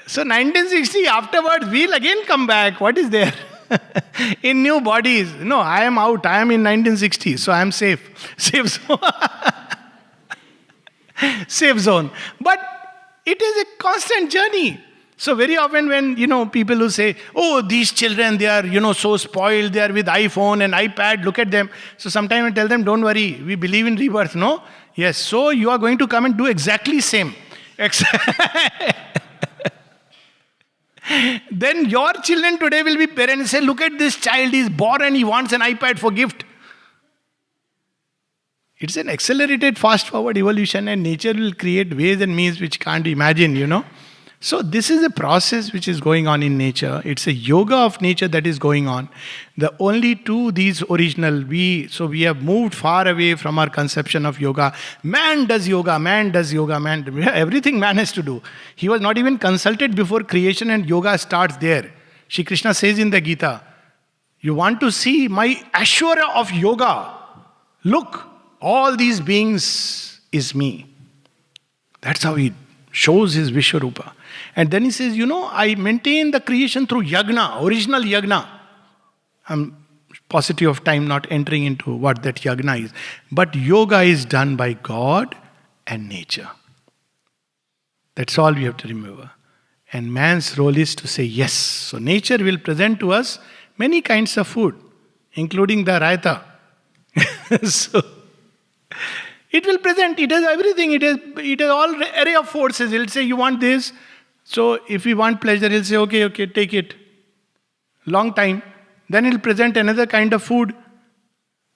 So 1960, afterwards, we'll again come back. What is there? In new bodies. No, I am out. I am in 1960, so I am safe. Safe zone. Safe zone. But it is a constant journey. So very often when, people who say, oh, these children, they are, so spoiled, they are with iPhone and iPad, look at them. So sometimes I tell them, don't worry, we believe in rebirth, no? Yes, so you are going to come and do exactly same. Then your children today will be parents and say, look at this child, he is born and he wants an iPad for gift. It's an accelerated fast forward evolution, and nature will create ways and means which can't imagine, So this is a process which is going on in nature. It's a yoga of nature that is going on. The only two, these original, we have moved far away from our conception of yoga. Man does yoga, everything man has to do. He was not even consulted before creation, and yoga starts there. Shri Krishna says in the Gita, you want to see my Ashwara of yoga? Look, all these beings is me. That's how he shows his Vishwarupa. And then he says, I maintain the creation through yagna, original yagna. I'm positive of time not entering into what that yagna is. But yoga is done by God and nature. That's all we have to remember. And man's role is to say yes. So nature will present to us many kinds of food, including the raita. So it will present, it has everything, it has all array of forces. It will say, you want this? So if we want pleasure, it will say, okay, take it. Long time. Then it will present another kind of food.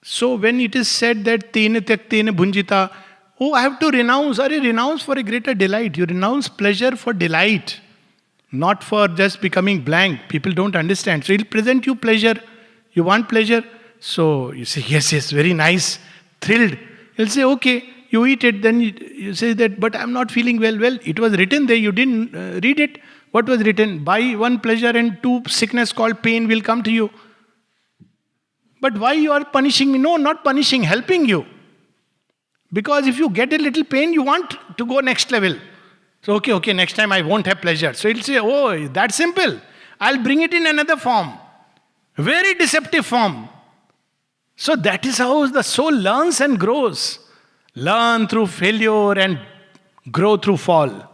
So when it is said that tene tyaktene bhunjita, I have to renounce. Renounce for a greater delight. You renounce pleasure for delight, not for just becoming blank. People don't understand. So it will present you pleasure. You want pleasure? So you say, yes, very nice, thrilled. He'll say, okay, you eat it, then you say that, but I'm not feeling well. Well, it was written there, you didn't read it. What was written? By one pleasure and two sickness called pain will come to you. But why you are punishing me? No, not punishing, helping you. Because if you get a little pain, you want to go next level. So, okay, next time I won't have pleasure. So he'll say, oh, that's simple. I'll bring it in another form. Very deceptive form. So that is how the soul learns and grows. Learn through failure and grow through fall.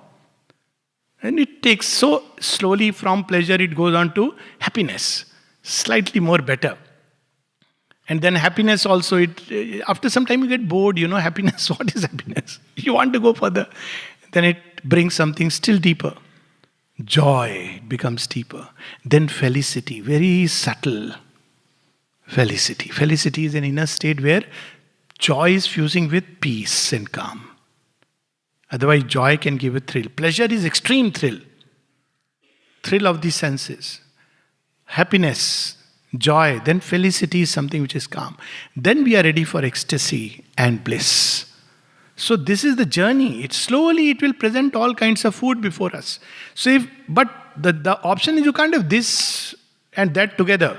And it takes so slowly from pleasure, it goes on to happiness. Slightly more better. And then happiness also, after some time you get bored, happiness, what is happiness? You want to go further. Then it brings something still deeper. Joy becomes deeper. Then felicity, very subtle. Felicity. Felicity is an inner state where joy is fusing with peace and calm. Otherwise, joy can give a thrill. Pleasure is extreme thrill. Thrill of the senses. Happiness, joy. Then felicity is something which is calm. Then we are ready for ecstasy and bliss. So this is the journey. Slowly it will present all kinds of food before us. But the option is you can't have this and that together.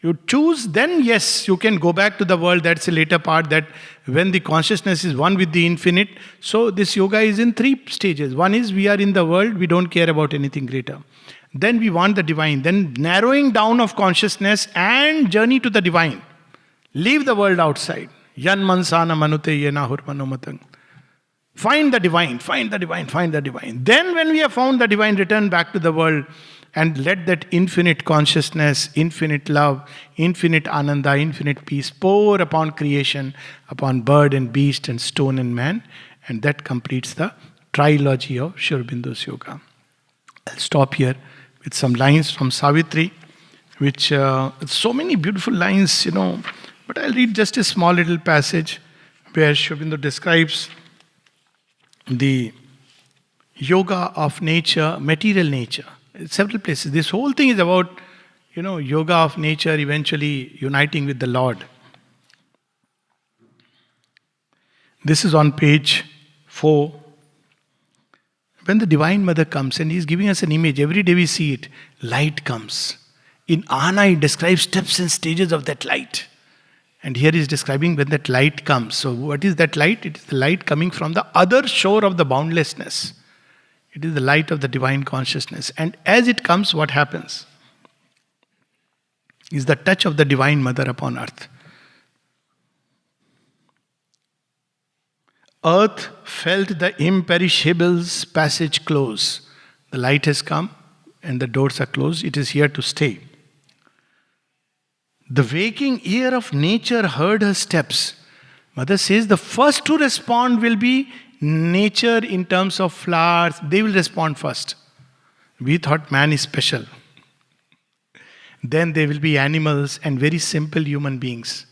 You choose, then yes, you can go back to the world. That's a later part, that when the consciousness is one with the infinite. So this yoga is in 3 stages. One is we are in the world, we don't care about anything greater. Then we want the divine. Then narrowing down of consciousness and journey to the divine. Leave the world outside. Yan mansana manute yena hurmanomatang. Find the divine, find the divine, find the divine. Then when we have found the divine, return back to the world. And let that infinite consciousness, infinite love, infinite ananda, infinite peace pour upon creation, upon bird and beast and stone and man. And that completes the trilogy of Sri Aurobindo's yoga. I'll stop here with some lines from Savitri, which, so many beautiful lines, But I'll read just a small little passage where Sri Aurobindo describes the yoga of nature, material nature. Several places. This whole thing is about, yoga of nature eventually uniting with the Lord. This is on page 4. When the Divine Mother comes and He's giving us an image, every day we see it, light comes. In Ahana, He describes steps and stages of that light. And here he's describing when that light comes. So what is that light? It is the light coming from the other shore of the boundlessness. It is the light of the divine consciousness. And as it comes, what happens? Is the touch of the Divine Mother upon earth. Earth felt the imperishable's passage close. The light has come and the doors are closed. It is here to stay. The waking ear of nature heard her steps. Mother says the first to respond will be nature in terms of flowers. They will respond first. We thought man is special. Then there will be animals and very simple human beings.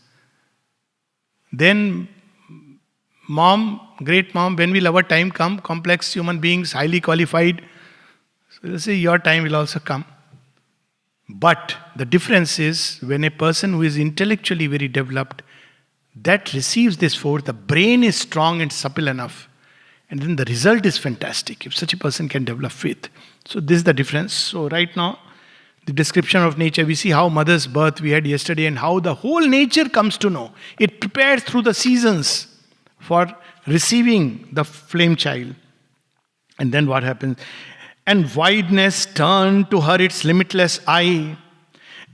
Then mom, great mom, when will our time come? Complex human beings, highly qualified. So they'll say your time will also come. But the difference is when a person who is intellectually very developed, that receives this force, the brain is strong and supple enough. And then the result is fantastic if such a person can develop faith. So this is the difference. So right now, the description of nature, we see how mother's birth we had yesterday and how the whole nature comes to know. It prepares through the seasons for receiving the flame child. And then what happens? And wideness turned to her its limitless eye,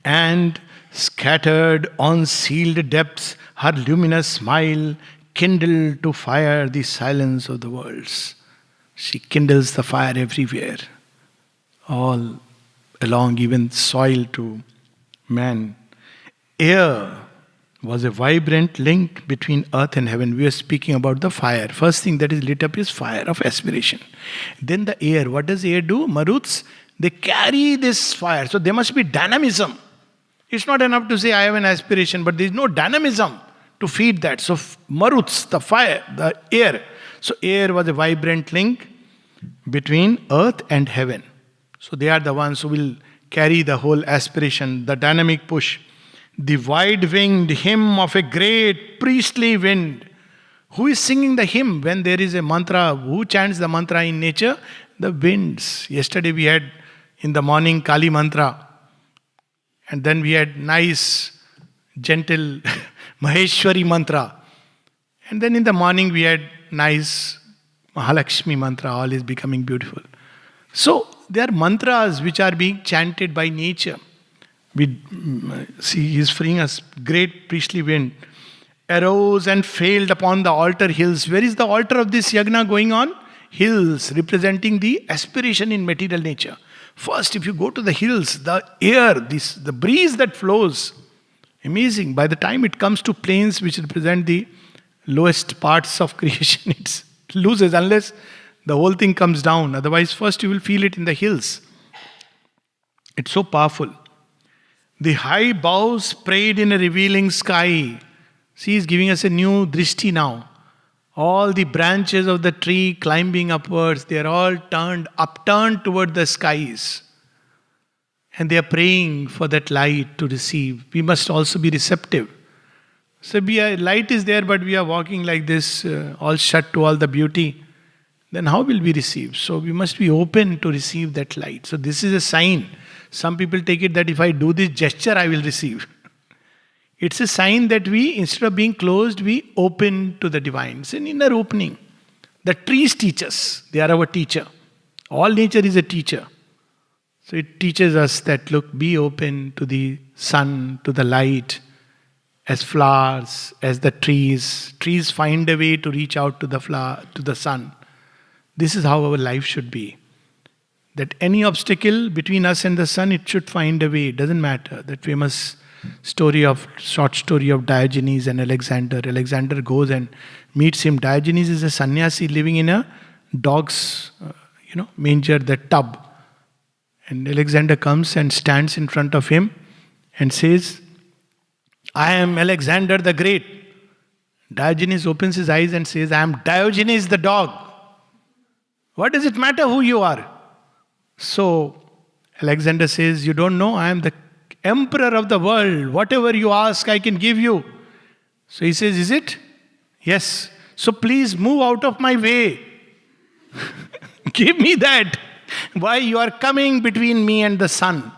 and scattered on sealed depths her luminous smile kindled to fire the silence of the worlds. She kindles the fire everywhere, all along, even soil to man. Air was a vibrant link between earth and heaven. We are speaking about the fire. First thing that is lit up is fire of aspiration. Then the air. What does air do? Maruts, they carry this fire. So there must be dynamism. It's not enough to say I have an aspiration, but there is no dynamism to feed that. So maruts, the fire, the air. So air was a vibrant link between earth and heaven. So they are the ones who will carry the whole aspiration, the dynamic push. The wide-winged hymn of a great priestly wind. Who is singing the hymn when there is a mantra? Who chants the mantra in nature? The winds. Yesterday we had in the morning Kali mantra. And then we had nice, gentle Maheshwari mantra. And then in the morning we had nice Mahalakshmi mantra. All is becoming beautiful. So there are mantras which are being chanted by nature. We see he is freeing us. Great priestly wind arose and failed upon the altar hills. Where is the altar of this yagna going on? Hills, representing the aspiration in material nature. First, if you go to the hills, the air, the breeze that flows, amazing. By the time it comes to plains, which represent the lowest parts of creation, it loses unless the whole thing comes down. Otherwise, first you will feel it in the hills. It's so powerful. The high boughs prayed in a revealing sky. See, he's giving us a new drishti now. All the branches of the tree climbing upwards, they are all upturned toward the skies. And they are praying for that light to receive. We must also be receptive. So light is there, but we are walking like this, all shut to all the beauty. Then how will we receive? So we must be open to receive that light. So this is a sign. Some people take it that if I do this gesture, I will receive. It's a sign that we, instead of being closed, we open to the divine. It's an inner opening. The trees teach us. They are our teacher. All nature is a teacher. So it teaches us that, look, be open to the sun, to the light, as flowers, as the trees. Trees find a way to reach out to the flower, to the sun. This is how our life should be. That any obstacle between us and the sun, it should find a way. It doesn't matter. That famous short story of Diogenes and Alexander. Alexander goes and meets him. Diogenes is a sannyasi living in a dog's, manger, the tub. And Alexander comes and stands in front of him and says, I am Alexander the Great. Diogenes opens his eyes and says, I am Diogenes the dog. What does it matter who you are? So Alexander says, you don't know, I am the emperor of the world. Whatever you ask, I can give you. So he says, is it? Yes. So please move out of my way. Give me that. Why you are coming between me and the sun?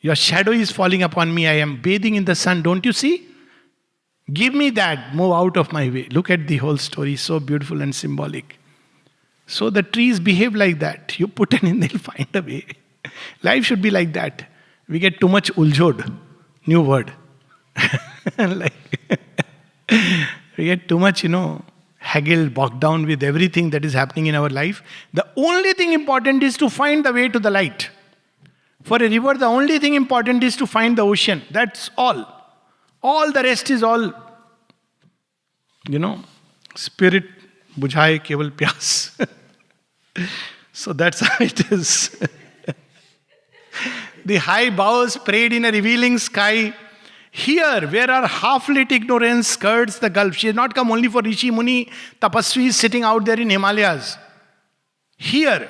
Your shadow is falling upon me. I am bathing in the sun. Don't you see? Give me that. Move out of my way. Look at the whole story. So beautiful and symbolic. So the trees behave like that. You put an in, they'll find a way. Life should be like that. We get too much uljod. New word. Like we get too much, haggled, bogged down with everything that is happening in our life. The only thing important is to find the way to the light. For a river, the only thing important is to find the ocean. That's all. All the rest is all, spirit bujhaye keval pyas. So that's how it is. The high boughs prayed in a revealing sky. Here, where our half-lit ignorance skirts the gulf. She has not come only for Rishi Muni, Tapasvis sitting out there in Himalayas. Here,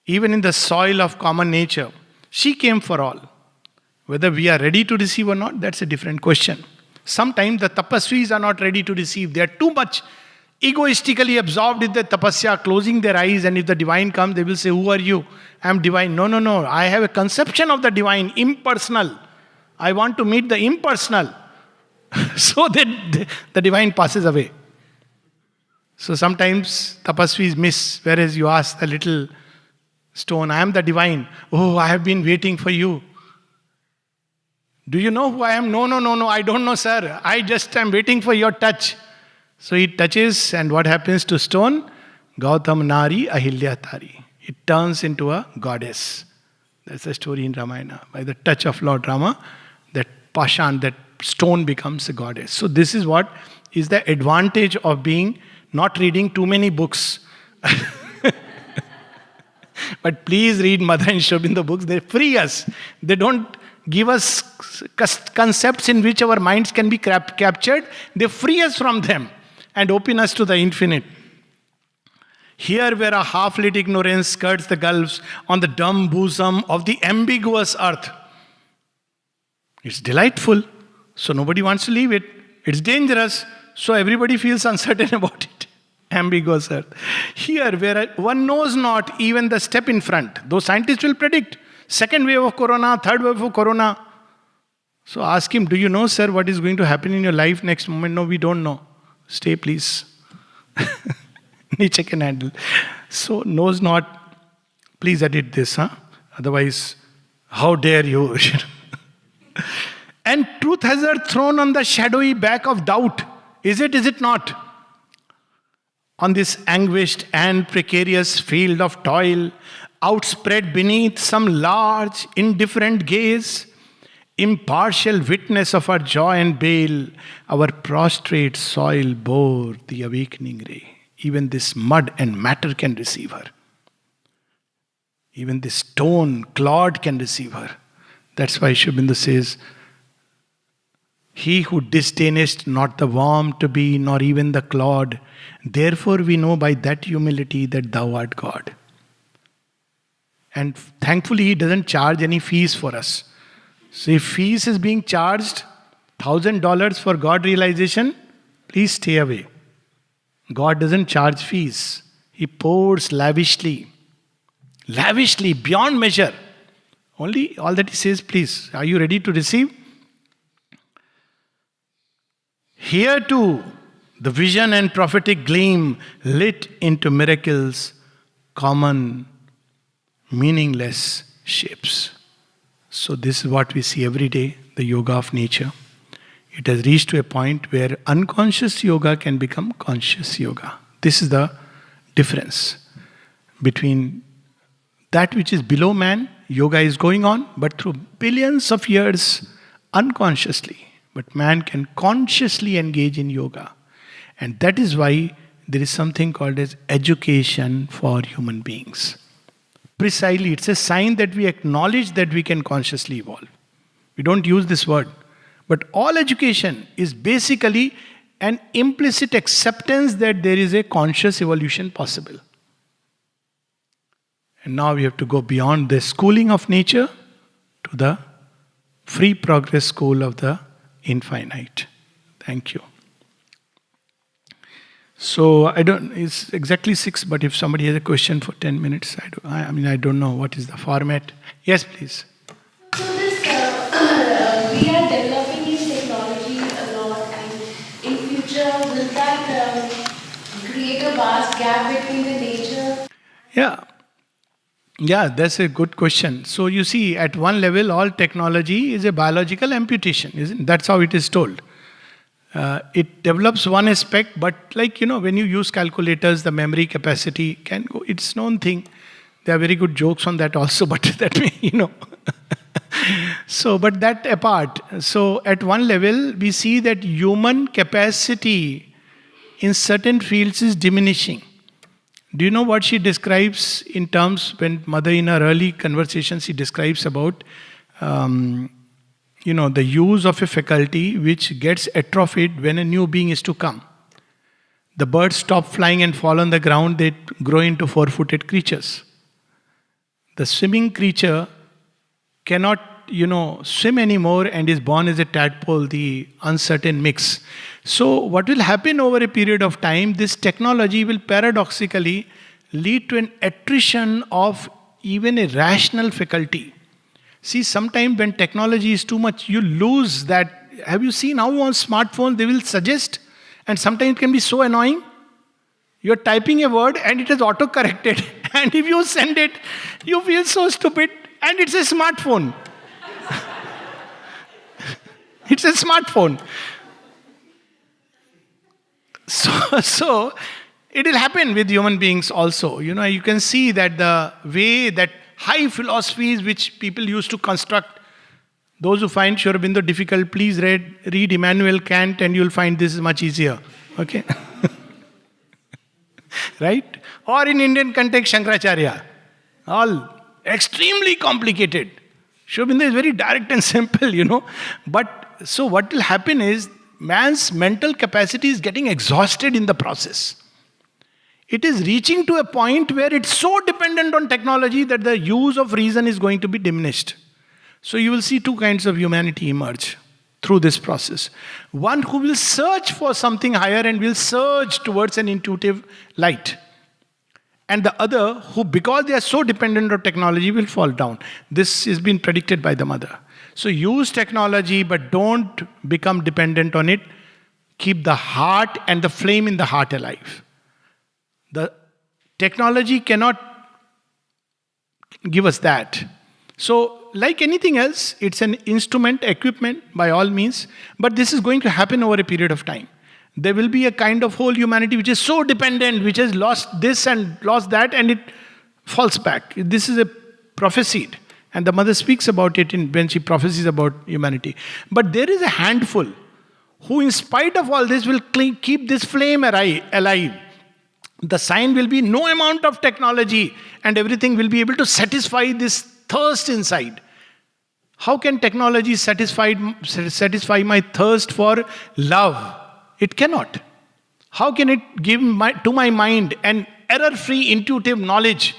even in the soil of common nature, she came for all. Whether we are ready to receive or not, that's a different question. Sometimes the Tapasvis are not ready to receive. They are too much egoistically absorbed in the tapasya, closing their eyes, and if the divine comes, they will say, who are you? I am divine. No. I have a conception of the divine, impersonal. I want to meet the impersonal. So that the divine passes away. So sometimes tapasvis miss, whereas you ask the little stone, I am the divine. Oh, I have been waiting for you. Do you know who I am? No, I don't know, sir. I just am waiting for your touch. So he touches, and what happens to stone? Gautam Nari Ahilya Tari. It turns into a goddess. That's a story in Ramayana. By the touch of Lord Rama, that pashan, that stone becomes a goddess. So this is what is the advantage of not reading too many books. But please read Mother and Sri Aurobindo books. They free us. They don't give us concepts in which our minds can be captured. They free us from them and open us to the infinite. Here where a half-lit ignorance skirts the gulfs on the dumb bosom of the ambiguous earth. It's delightful, so nobody wants to leave it. It's dangerous, so everybody feels uncertain about it. Ambiguous earth. Here where one knows not even the step in front, though scientists will predict second wave of corona, third wave of corona. So ask him, do you know, sir, what is going to happen in your life next moment? No, we don't know. Stay, please. Nature can handle. So knows not. Please edit this, huh? Otherwise, how dare you? And truth has her thrown on the shadowy back of doubt. Is it not? On this anguished and precarious field of toil, outspread beneath some large, indifferent gaze, impartial witness of our joy and bale, our prostrate soil bore the awakening ray. Even this mud and matter can receive her. Even this stone, clod can receive her. That's why Sri Aurobindo says, he who disdainest not the worm to be, nor even the clod, therefore we know by that humility that thou art God. And thankfully he doesn't charge any fees for us. So if fees is being charged, $1,000 for God realization, please stay away. God doesn't charge fees. He pours lavishly, beyond measure. Only all that he says, please, are you ready to receive? Here too, the vision and prophetic gleam lit into miracles, common, meaningless shapes. So this is what we see every day, the yoga of nature. It has reached to a point where unconscious yoga can become conscious yoga. This is the difference between that which is below man. Yoga is going on, but through billions of years, unconsciously. But man can consciously engage in yoga. And that is why there is something called as education for human beings. Precisely, it's a sign that we acknowledge that we can consciously evolve. We don't use this word. But all education is basically an implicit acceptance that there is a conscious evolution possible. And now we have to go beyond the schooling of nature to the free progress school of the infinite. Thank you. So it's exactly 6, but if somebody has a question for 10 minutes, I don't know what is the format. Yes, please. that create a vast gap between the nature? Yeah. Yeah, that's a good question. So you see, at one level, all technology is a biological amputation, isn't it? That's how it is told. It develops one aspect, but like, when you use calculators, the memory capacity can go, it's known thing. There are very good jokes on that also, but that may. So, but that apart, so at one level, we see that human capacity in certain fields is diminishing. Do you know what she describes in terms when mother in her early conversations, she describes about, the use of a faculty which gets atrophied when a new being is to come. The birds stop flying and fall on the ground, they grow into four-footed creatures. The swimming creature cannot, swim anymore and is born as a tadpole, the uncertain mix. So, what will happen over a period of time, this technology will paradoxically lead to an attrition of even a rational faculty. See, sometimes when technology is too much, you lose that. Have you seen how on smartphones they will suggest? And sometimes it can be so annoying. You're typing a word and it is auto-corrected. And if you send it, you feel so stupid. And it's a smartphone. It's a smartphone. So it will happen with human beings also. You can see that the way that high philosophies which people used to construct, those who find Sri Aurobindo difficult, please read Immanuel Kant and you'll find this is much easier. Okay? Right? Or in Indian context, Shankaracharya. All extremely complicated. Sri Aurobindo is very direct and simple, But so what will happen is, man's mental capacity is getting exhausted in the process. It is reaching to a point where it's so dependent on technology that the use of reason is going to be diminished. So you will see two kinds of humanity emerge through this process. One who will search for something higher and will surge towards an intuitive light. And the other who, because they are so dependent on technology, will fall down. This has been predicted by the mother. So use technology, but don't become dependent on it. Keep the heart and the flame in the heart alive. The technology cannot give us that. So, like anything else, it's an instrument, equipment, by all means. But this is going to happen over a period of time. There will be a kind of whole humanity which is so dependent, which has lost this and lost that, and it falls back. This is a prophesied. And the mother speaks about it when she prophesies about humanity. But there is a handful who, in spite of all this, will keep this flame alive. The sign will be no amount of technology and everything will be able to satisfy this thirst inside. How can technology satisfy my thirst for love? It cannot. How can it give to my mind an error-free intuitive knowledge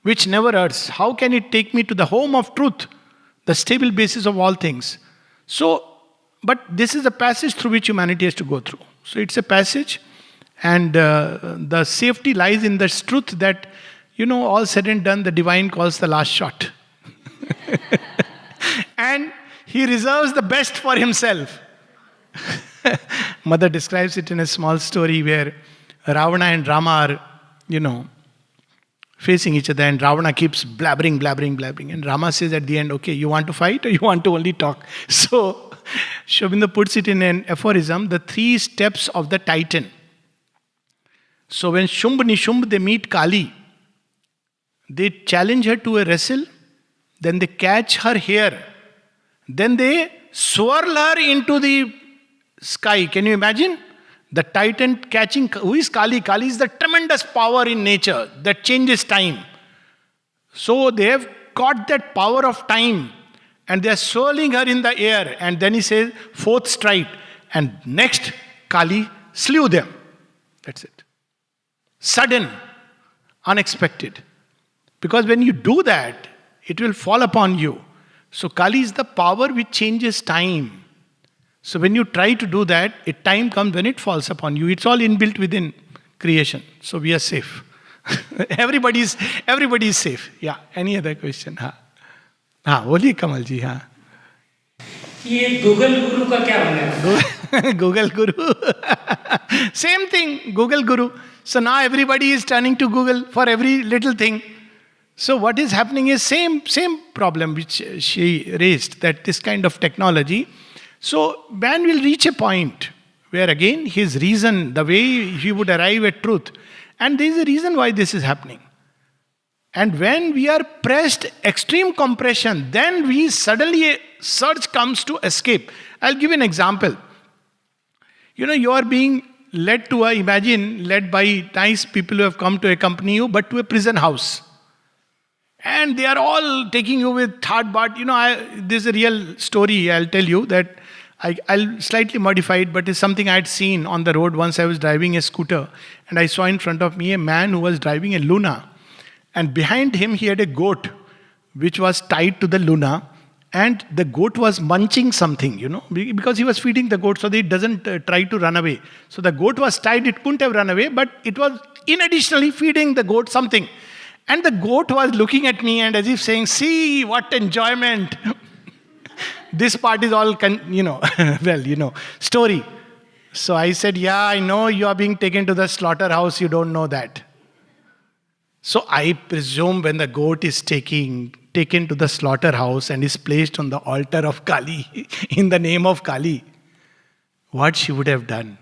which never errs? How can it take me to the home of truth, the stable basis of all things? So, but this is a passage through which humanity has to go through. So it's a passage, and the safety lies in this truth that, all said and done, the divine calls the last shot. And he reserves the best for himself. Mother describes it in a small story where Ravana and Rama are, facing each other, and Ravana keeps blabbering. And Rama says at the end, okay, you want to fight or you want to only talk? So, Sri Aurobindo puts it in an aphorism, the 3 steps of the Titan. So when Shumb Nishumb, they meet Kali, they challenge her to a wrestle, then they catch her hair, then they swirl her into the sky. Can you imagine? The Titan catching, who is Kali? Kali is the tremendous power in nature that changes time. So they have caught that power of time and they are swirling her in the air. And then he says, 4th strike. And next, Kali slew them. That's it. Sudden, unexpected. Because when you do that, it will fall upon you. So Kali is the power which changes time. So when you try to do that, a time comes when it falls upon you. It's all inbuilt within creation. So we are safe. Everybody is safe. Yeah. Any other question? हाँ. बोलिए कमल जी. हाँ. ये Google गुरु का क्या होना है? Google Guru. Same thing, Google Guru. So now everybody is turning to Google for every little thing. So what is happening is same problem which she raised, that this kind of technology. So man will reach a point where again his reason, the way he would arrive at truth, and there is a reason why this is happening. And when we are pressed extreme compression, then we suddenly a surge comes to escape. I'll give you an example. You are being led by nice people who have come to accompany you, but to a prison house. And they are all taking you with third part. This is a real story I'll tell you that I'll slightly modify it, but it's something I had seen on the road. Once I was driving a scooter and I saw in front of me a man who was driving a Luna. And behind him he had a goat which was tied to the Luna. And the goat was munching something, because he was feeding the goat so that it doesn't try to run away. So the goat was tied, it couldn't have run away, but it was additionally feeding the goat something. And the goat was looking at me and as if saying, see what enjoyment. This part is all, story. So I said, yeah, I know you are being taken to the slaughterhouse, you don't know that. So I presume when the goat is taken to the slaughterhouse and is placed on the altar of Kali, in the name of Kali, what she would have done.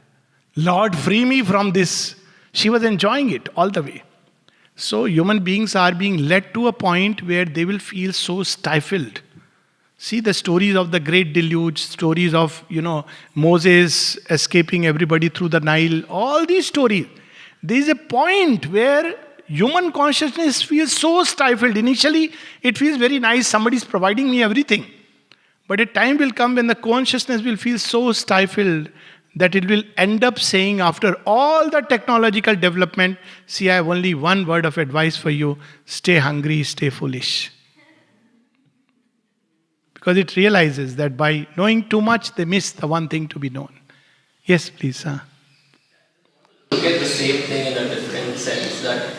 Lord, free me from this. She was enjoying it all the way. So human beings are being led to a point where they will feel so stifled. See the stories of the great deluge, stories of, Moses escaping everybody through the Nile, all these stories. There is a point where human consciousness feels so stifled. Initially, it feels very nice, somebody is providing me everything. But a time will come when the consciousness will feel so stifled that it will end up saying, after all the technological development, see, I have only one word of advice for you: stay hungry, stay foolish. Because it realizes that by knowing too much, they miss the one thing to be known. Yes, please. Look at the same thing in a different sense, that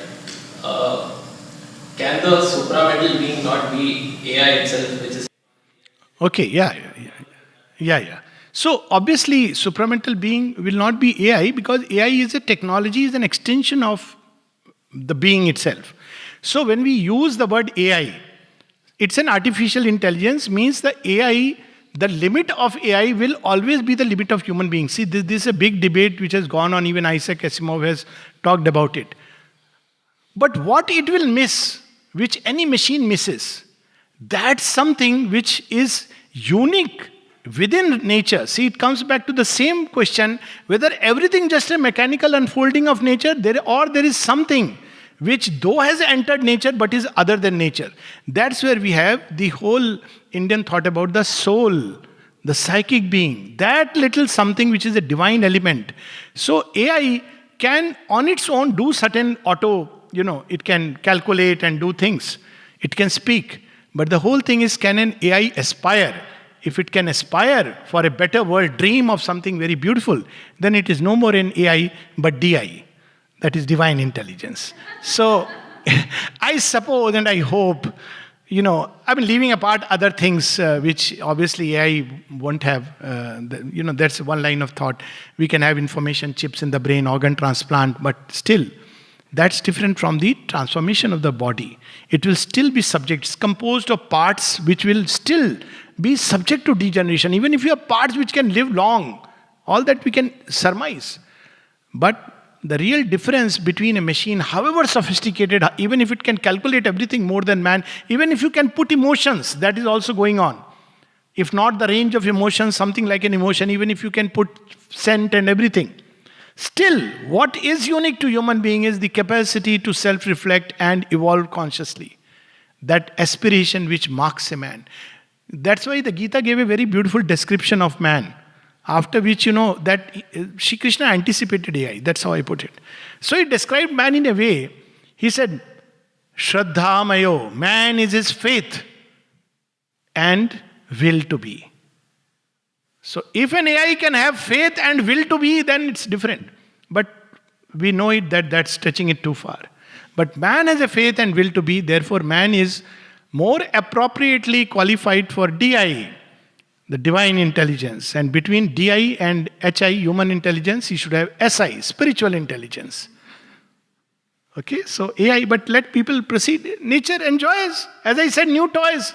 can the supramental being not be AI itself, which is... Okay, yeah. So obviously, supramental being will not be AI, because AI is a technology, is an extension of the being itself. So when we use the word AI, it's an artificial intelligence, means the AI, the limit of AI will always be the limit of human beings. See, this is a big debate which has gone on, even Isaac Asimov has talked about it. But what it will miss, which any machine misses, that's something which is unique within nature. See, it comes back to the same question, whether everything just a mechanical unfolding of nature, or there is something which though has entered nature but is other than nature. That's where we have the whole Indian thought about the soul, the psychic being, that little something which is a divine element. So AI can on its own do certain it can calculate and do things. It can speak. But the whole thing is, can an AI aspire? If it can aspire for a better world, dream of something very beautiful, then it is no more an AI but DI. That is divine intelligence. So I suppose and I hope, leaving apart other things which obviously AI won't have. That's one line of thought. We can have information chips in the brain, organ transplant, but still, that's different from the transformation of the body. It will still be subject. It's composed of parts which will still be subject to degeneration. Even if you have parts which can live long, all that we can surmise. But the real difference between a machine, however sophisticated, even if it can calculate everything more than man, even if you can put emotions, that is also going on. If not the range of emotions, something like an emotion, even if you can put scent and everything. Still, what is unique to human being is the capacity to self-reflect and evolve consciously. That aspiration which marks a man. That's why the Gita gave a very beautiful description of man. After which, that Shri Krishna anticipated AI. That's how I put it. So he described man in a way. He said, Shraddha Mayo, man is his faith and will to be. So if an AI can have faith and will to be, then it's different. But we know it that that's stretching it too far. But man has a faith and will to be, therefore man is more appropriately qualified for DI. the divine intelligence. And between DI and HI, human intelligence, you should have SI, spiritual intelligence. Okay, so AI, but let people proceed. Nature enjoys. As I said, new toys.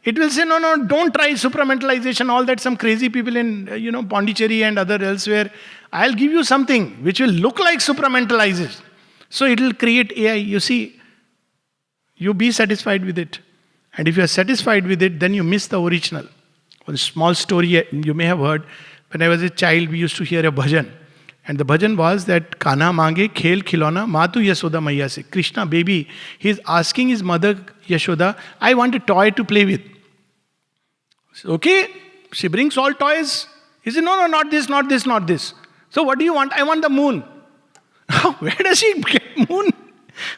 It will say, no, no, don't try supramentalization, all that some crazy people in, Pondicherry and other elsewhere. I'll give you something which will look like supramentalization. So it will create AI. You see, you be satisfied with it. And if you are satisfied with it, then you miss the original. One small story you may have heard. When I was a child, we used to hear a bhajan. And the bhajan was that Kana mange khel khilona matu Yashoda Maiya se. Krishna baby, he is asking his mother Yashoda, I want a toy to play with. So, okay, she brings all toys. He said, no, no, not this, not this, not this. So what do you want? I want the moon. Where does she get moon?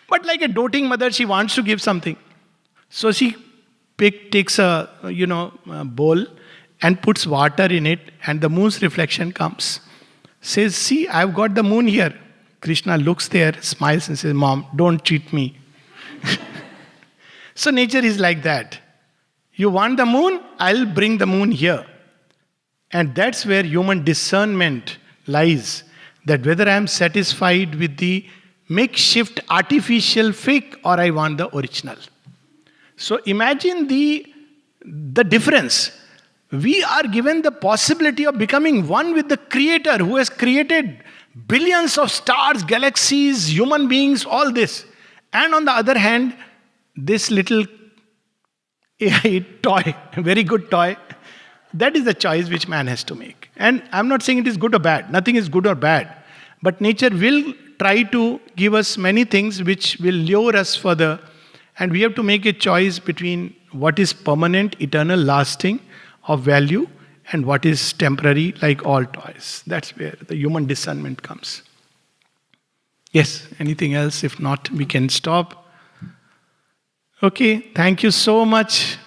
But like a doting mother, she wants to give something. So she takes a bowl and puts water in it, and the moon's reflection comes. Says, see, I've got the moon here. Krishna looks there, smiles and says, Mom, don't cheat me. So nature is like that. You want the moon? I'll bring the moon here. And that's where human discernment lies. That whether I am satisfied with the makeshift, artificial, fake, or I want the original. So imagine the difference. We are given the possibility of becoming one with the Creator who has created billions of stars, galaxies, human beings, all this. And on the other hand, this little AI toy, a very good toy, that is the choice which man has to make. And I'm not saying it is good or bad. Nothing is good or bad. But nature will try to give us many things which will lure us further. And we have to make a choice between what is permanent, eternal, lasting, of value, and what is temporary, like all toys. That's where the human discernment comes. Yes, anything else? If not, we can stop. Okay, thank you so much.